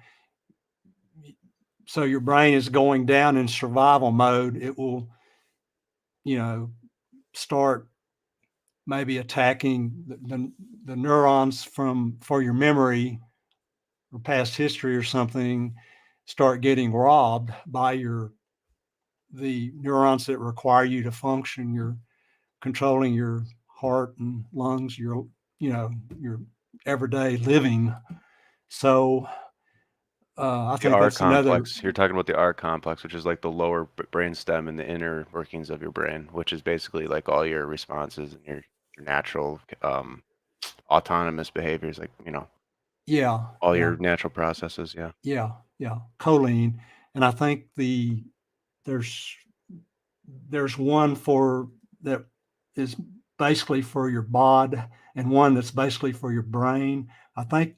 your brain is going down in survival mode. It will, start maybe attacking the neurons for your memory or past history or something, start getting robbed by the neurons that require you to function. You're controlling your heart and lungs, your everyday living. So I the think R that's another. complex, you're talking about the R complex, which is like the lower brain stem and the inner workings of your brain, which is basically like all your responses and your natural autonomous behaviors, like, Yeah, all yeah, your natural processes. Yeah. yeah, choline. And I think there's one for that is basically for your bod, and one that's basically for your brain. I think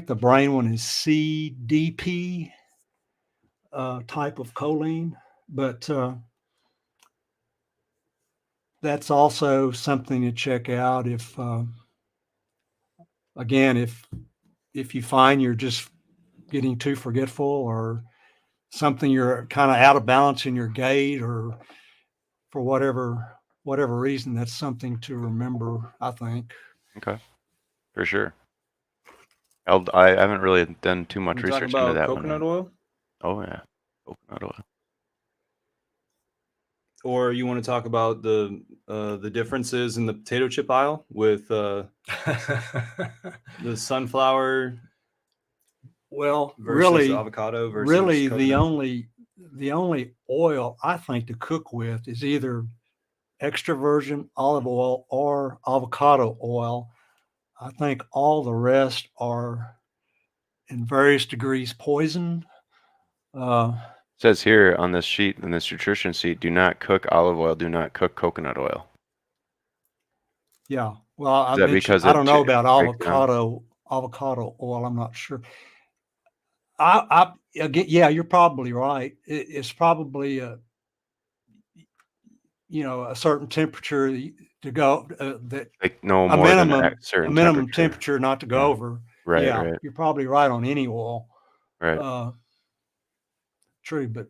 the brain one is CDP type of choline, but that's also something to check out if again if you find you're just getting too forgetful, or something, you're kind of out of balance in your gait, or for whatever reason, that's something to remember, I think. Okay. For sure. I haven't really done too Can much we talk research into about that coconut one. oil? Oh yeah. Coconut oil. Or you want to talk about the differences in the potato chip aisle with the sunflower Well, versus avocado versus really coconut? the only oil I think to cook with is either extra virgin olive oil or avocado oil. I think all the rest are in various degrees poison. Uh, It says here on this sheet, in this nutrition sheet, do not cook olive oil, do not cook coconut oil. yeah. Well, I Is that mentioned, because I don't know about breaks down? avocado oil. I'm not sure. I again, yeah, you're probably right. It's probably a certain temperature to go that Like no a more than a minimum certain temperature. temperature not to go Yeah. over. Right, Yeah, right, you're probably right on any oil. right. Uh, True, but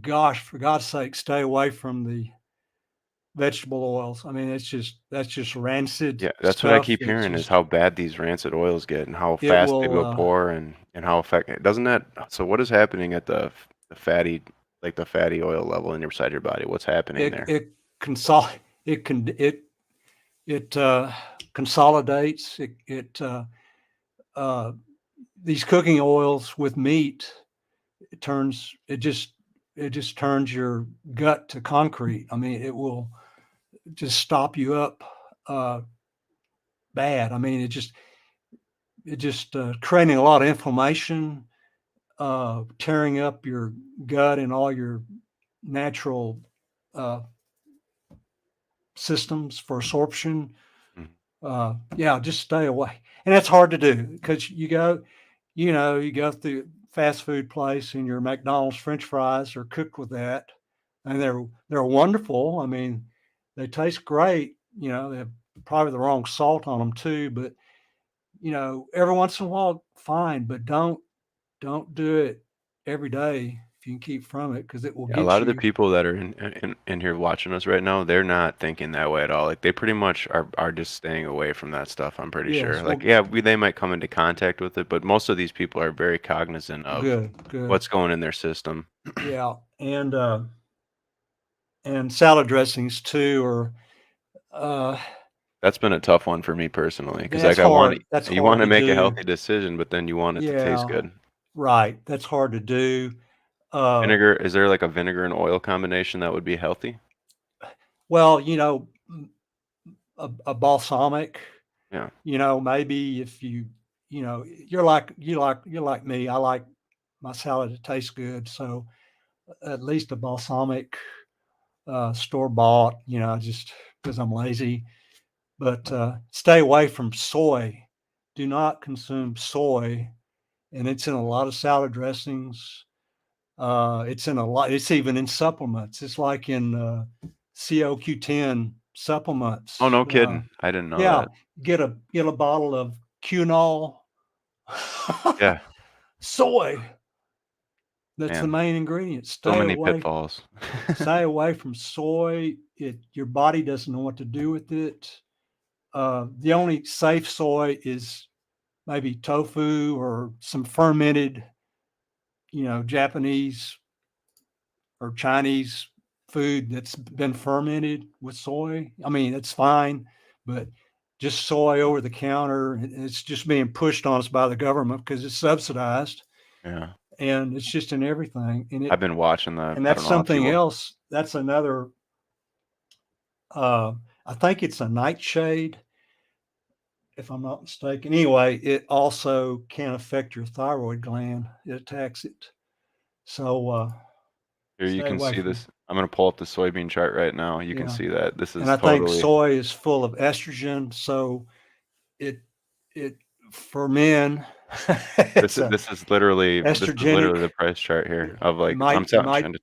gosh, for God's sake, stay away from the vegetable oils. I mean, that's just rancid Yeah, that's what I stuff. keep hearing is how bad these rancid oils get and how It fast they will go poor and how effective. Doesn't that, so what is happening at the fatty, like the fatty oil level inside your body? What's happening there? it consol it can it consolidates uh, these cooking oils with meat. It just turns your gut to concrete. I mean, it will just stop you up bad. I mean, it just creating a lot of inflammation, tearing up your gut and all your natural uh, systems for absorption. Mhm. Yeah, just stay away. And that's hard to do because you go through fast food place and your McDonald's French fries are cooked with that, and they're wonderful. I mean, they taste great. They have probably the wrong salt on them too, but every once in a while, fine, but don't do it every day if you can keep from it because it will Yeah, a get lot of the you. people that are in here watching us right now, they're not thinking that way at all. Like they pretty much are just staying away from that stuff, I'm pretty sure. Yes, Like, well, yeah, they might come into contact with it, but most of these people are very cognizant of good. what's going in their system. Yeah, and salad dressings too are uh That's been a tough one for me personally, because that's like I want hard. That's you want hard to to make a do. healthy decision, but then you want it to taste Yeah, good. right. That's hard to do. Uh Vinegar, is there like a vinegar and oil combination that would be healthy? well, a balsamic, Yeah. maybe if you're like me. I like my salad to taste good, so at least a balsamic store bought, just because I'm lazy. But stay away from soy. Do not consume soy, and it's in a lot of salad dressings. It's in a lot. It's even in supplements. It's like in COQ10 Oh, supplements. no kidding. I didn't know Yeah, that. get a bottle of Qnol Yeah, soy. That's the man. main ingredient. So many pitfalls. Stay away from soy. Your body doesn't know what to do with it. The only safe soy is maybe tofu or some fermented, Japanese or Chinese food that's been fermented with soy. I mean, it's fine, but just soy over the counter, it's just being pushed on us by the government because it's subsidized Yeah. and it's just in everything. I've been watching the, And I that's don't know if something you, else. That's another, I think it's a nightshade, if I'm not mistaken. Anyway, it also can affect your thyroid gland. It attacks it. So here you stay can away see from, this. I'm going to pull up the soybean chart right now. You can yeah. see that. This And is I think totally, soy is full of estrogen. So it, it, for men, this it's is, a this is literally estrogenic. the price chart here of It like, I'm might, telling you.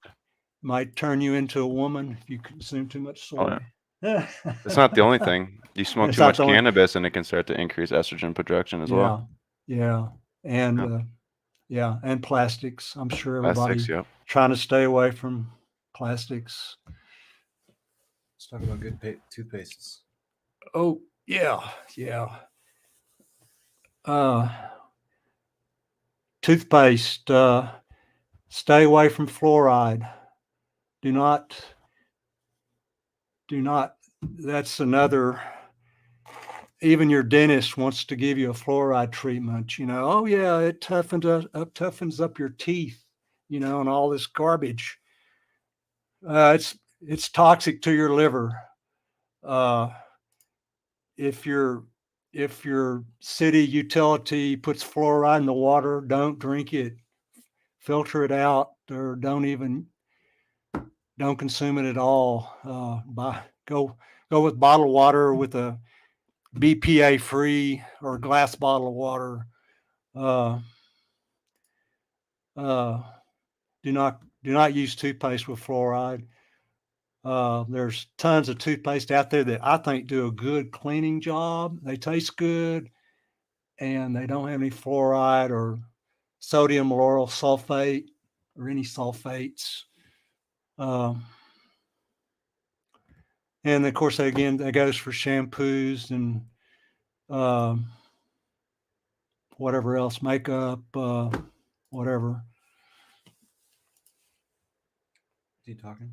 might turn you into a woman if you consume too much Oh, yeah. soy. It's not the only thing. You smoke It's too not much the only, cannabis and it can start to increase estrogen production as well. yeah, yeah. And, Yeah. yeah, and plastics. I'm sure Plastics, everybody yep. trying to stay away from plastics. Let's talk about good toothpastes. Oh, yeah, yeah. Toothpaste, stay away from fluoride. Do not, that's another, even your dentist wants to give you a fluoride treatment, oh yeah, it toughens up your teeth, and all this garbage. It's toxic to your liver. Uh, if your city utility puts fluoride in the water, don't drink it. Filter it out, or don't consume it at all. Go with bottled water with a BPA free or glass bottle of water. Uh, uh, do not use toothpaste with fluoride. There's tons of toothpaste out there that I think do a good cleaning job. They taste good and they don't have any fluoride or sodium lauryl sulfate or any sulfates. And of course, again, that goes for shampoos and um, whatever else, makeup, whatever. Is he talking?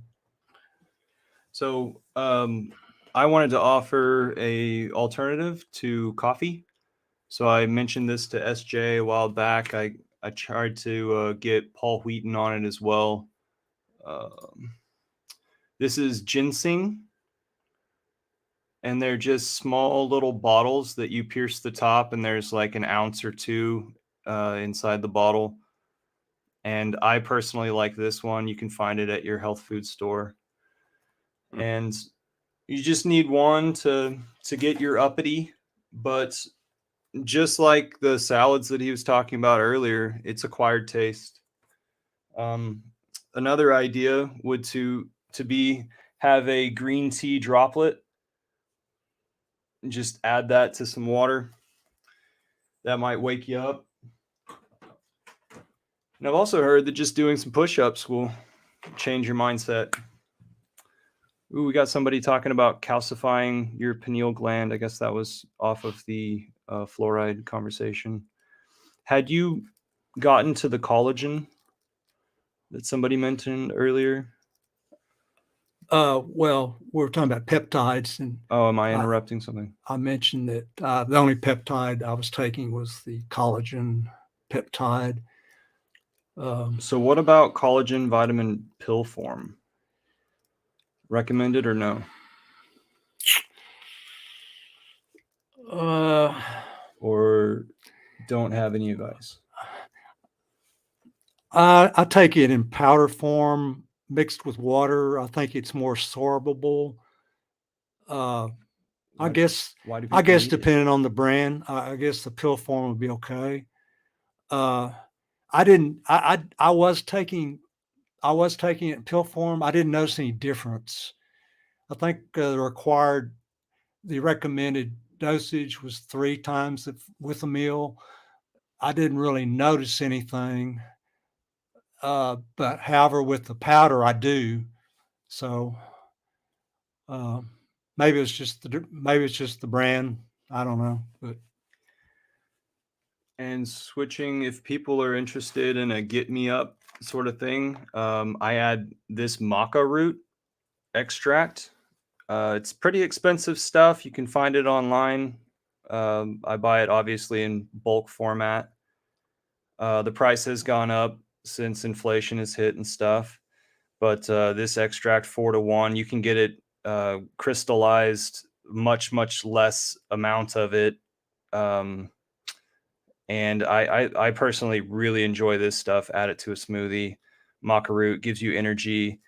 So I wanted to offer a alternative to coffee. So I mentioned this to SJ a while back. I tried to get Paul Wheaton on it as well. This is ginseng, and they're just small little bottles that you pierce the top, and there's like an ounce or two inside the bottle. And I personally like this one. You can find it at your health food store. And you just need one to get your uppity but just like the salads that he was talking about earlier, it's acquired taste. Another idea would to be have a green tea droplet and just add that to some water. That might wake you up. And I've also heard that just doing some push-ups will change your mindset. Ooh, we got somebody talking about calcifying your pineal gland. I guess that was off of the fluoride conversation. Had you gotten to the collagen that somebody mentioned earlier? Well, we're talking about peptides, and Oh, am I interrupting something? I mentioned that the only peptide I was taking was the collagen peptide. So what about collagen vitamin pill form? Recommended or no? Or don't have any advice? I take it in powder form mixed with water. I think it's more sorbable. I Why- guess Why do I people guess need it? depending on the brand, I guess the pill form would be okay. I didn't. I was taking it in pill form. I didn't notice any difference. I think the recommended dosage was 3 times with a meal. I didn't really notice anything. But however, with the powder, I do. So maybe it's just the brand. I don't know, but And switching, if people are interested in a get me up sort of thing, I add this maca root extract. It's pretty expensive stuff. You can find it online. I buy it obviously in bulk format. The price has gone up since inflation has hit and stuff. But this extract 4-to-1, you can get it crystallized, much less amount of it. And I personally really enjoy this stuff. Add it to a smoothie. Maca root gives you energy.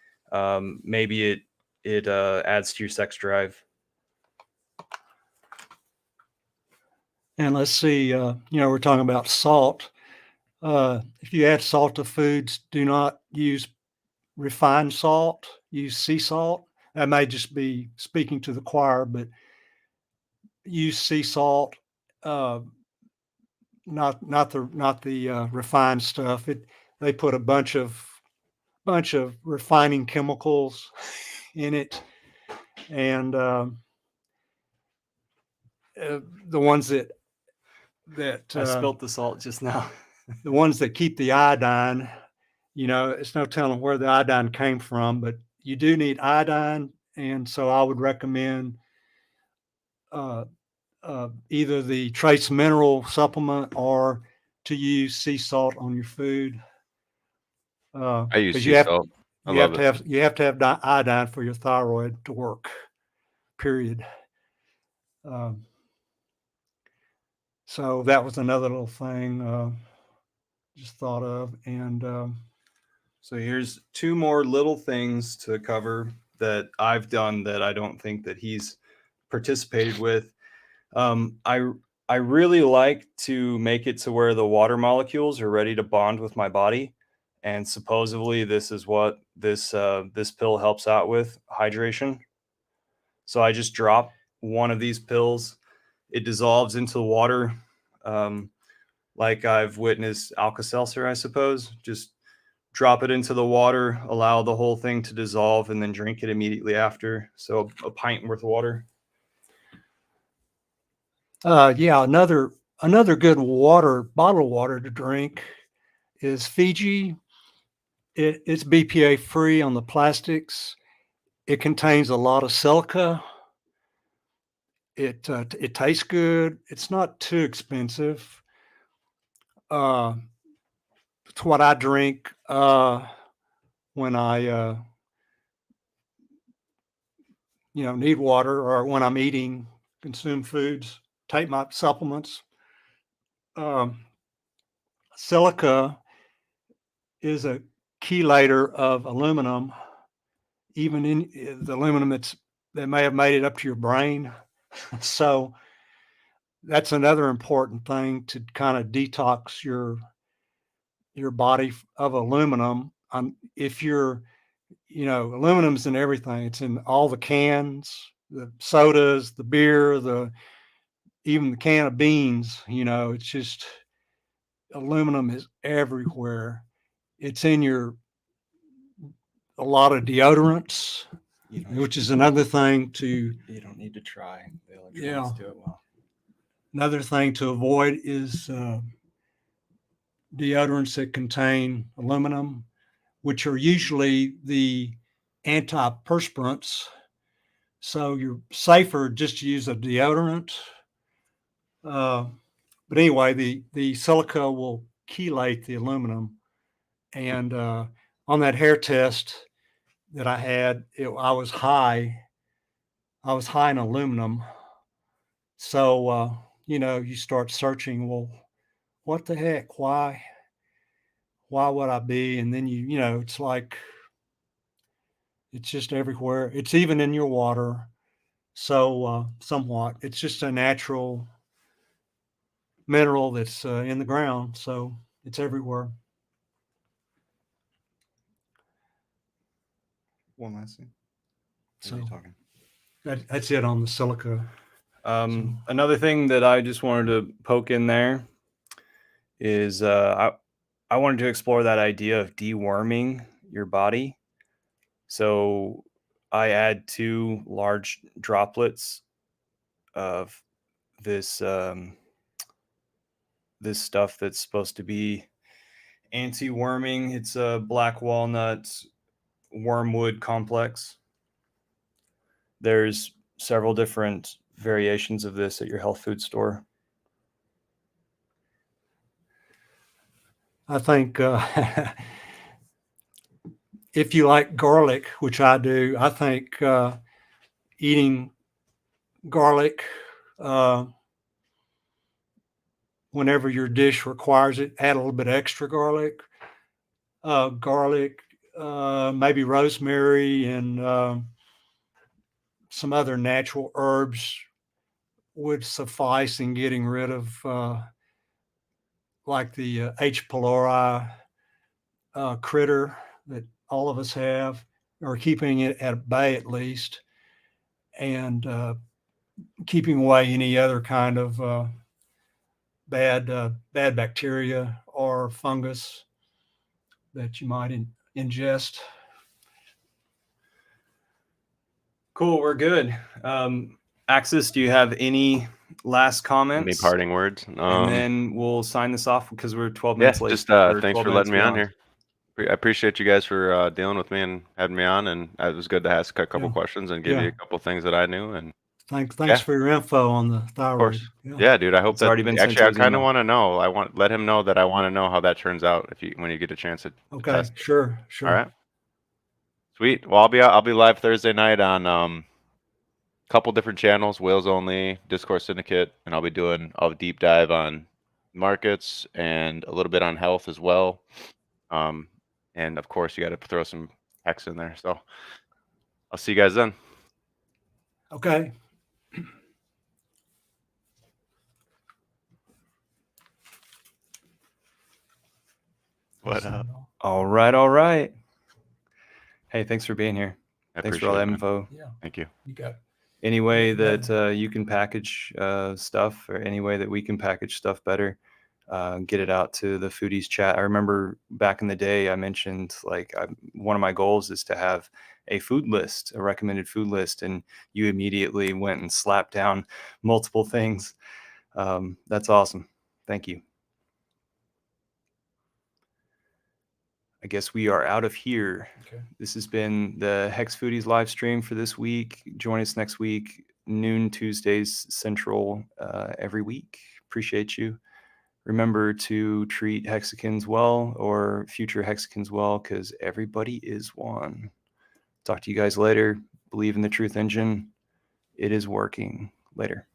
Maybe it adds to your sex drive. and let's see. We're talking about salt. If you add salt to foods, do not use refined salt. Use sea salt. That may just be speaking to the choir, but use sea salt. Not the refined stuff. They put a bunch of refining chemicals in it, and the ones that I spilt the salt just now. the ones that keep the iodine. It's no telling where the iodine came from, but you do need iodine, and so I would recommend either the trace mineral supplement or to use sea salt on your food. I use 'Cause sea salt. I love it. you have to have iodine for your thyroid to work. Period. So that was another little thing just thought of, and So here's 2 more little things to cover that I've done that I don't think that he's participated with. I really like to make it to where the water molecules are ready to bond with my body, and supposedly this is what this pill helps out with, hydration. So I just drop one of these pills. It dissolves into the water, like I've witnessed Alka-Seltzer, I suppose. Just drop it into the water, allow the whole thing to dissolve, and then drink it immediately after. So a pint worth of water. yeah, another good bottled water to drink is Fiji. It's BPA free on the plastics. It contains a lot of silica. It tastes good. It's not too expensive. It's what I drink when I need water, or when I'm consume foods, take my supplements. Silica is a chelator of aluminum, even in the aluminum that may have made it up to your brain. So that's another important thing to kind of detox your body of aluminum. If you're, aluminum's in everything. It's in all the cans, the sodas, the beer, even the can of beans. It's just aluminum is everywhere. It's in a lot of deodorants, which is another thing to. You don't need to try. The electronics Yeah. do it well. Another thing to avoid is deodorants that contain aluminum, which are usually the antiperspirants. So you're safer just to use a deodorant. But anyway, the silica will chelate the aluminum. And on that hair test that I had, I was high. I was high in aluminum. So, you start searching, well, what the heck? Why would I be? And then it's like, it's just everywhere. It's even in your water. So somewhat, it's just a natural mineral that's in the ground. So it's everywhere. One last thing. So that's it on the silica. Another thing that I just wanted to poke in there is I wanted to explore that idea of deworming your body. So I add 2 large droplets of this this stuff that's supposed to be anti-worming. It's a black walnut wormwood complex. There's several different variations of this at your health food store. I think if you like garlic, which I do, I think eating garlic whenever your dish requires it, add a little bit extra garlic. Maybe rosemary and some other natural herbs would suffice in getting rid of like the H. pylori critter that all of us have, or keeping it at bay at least, and keeping away any other kind of bad bacteria or fungus that you might ingest. Cool, we're good. Axis, do you have any last comments? Any parting words? And then we'll sign this off because we're 12 Yeah, minutes late. just or thanks 12 for minutes letting me on beyond. here. I appreciate you guys for dealing with me and having me on, and it was good to ask a couple Yeah. questions and give Yeah. you a couple things that I knew. And Thanks Yeah. for your info on the of thyroid. course, yeah, dude. I hope It's that already been sent actually to I his kind of email. want to know. Let him know that I want to know how that turns out when you get a chance to Okay, test. sure. All right, sweet. Well, I'll be live Thursday night on couple different channels, Whales Only, Discourse Syndicate, and I'll be doing a deep dive on markets and a little bit on health as well. And of course, you got to throw some hex in there. So I'll see you guys then. Okay. What up? All right. Hey, thanks for being here. I Thanks for all appreciate that it, man. info. Yeah, Thank you. you got it. Any way Yeah. that you can package stuff, or any way that we can package stuff better, get it out to the foodies chat. I remember back in the day, I mentioned one of my goals is to have a food list, a recommended food list, and you immediately went and slapped down multiple things. That's awesome. Thank you. I guess we are out of here. Okay. This has been the Hex Foodies live stream for this week. Join us next week, noon Tuesdays Central, every week. Appreciate you. Remember to treat Hexicans well, or future Hexicans well, because everybody is one. Talk to you guys later. Believe in the Truth Engine. It is working. Later.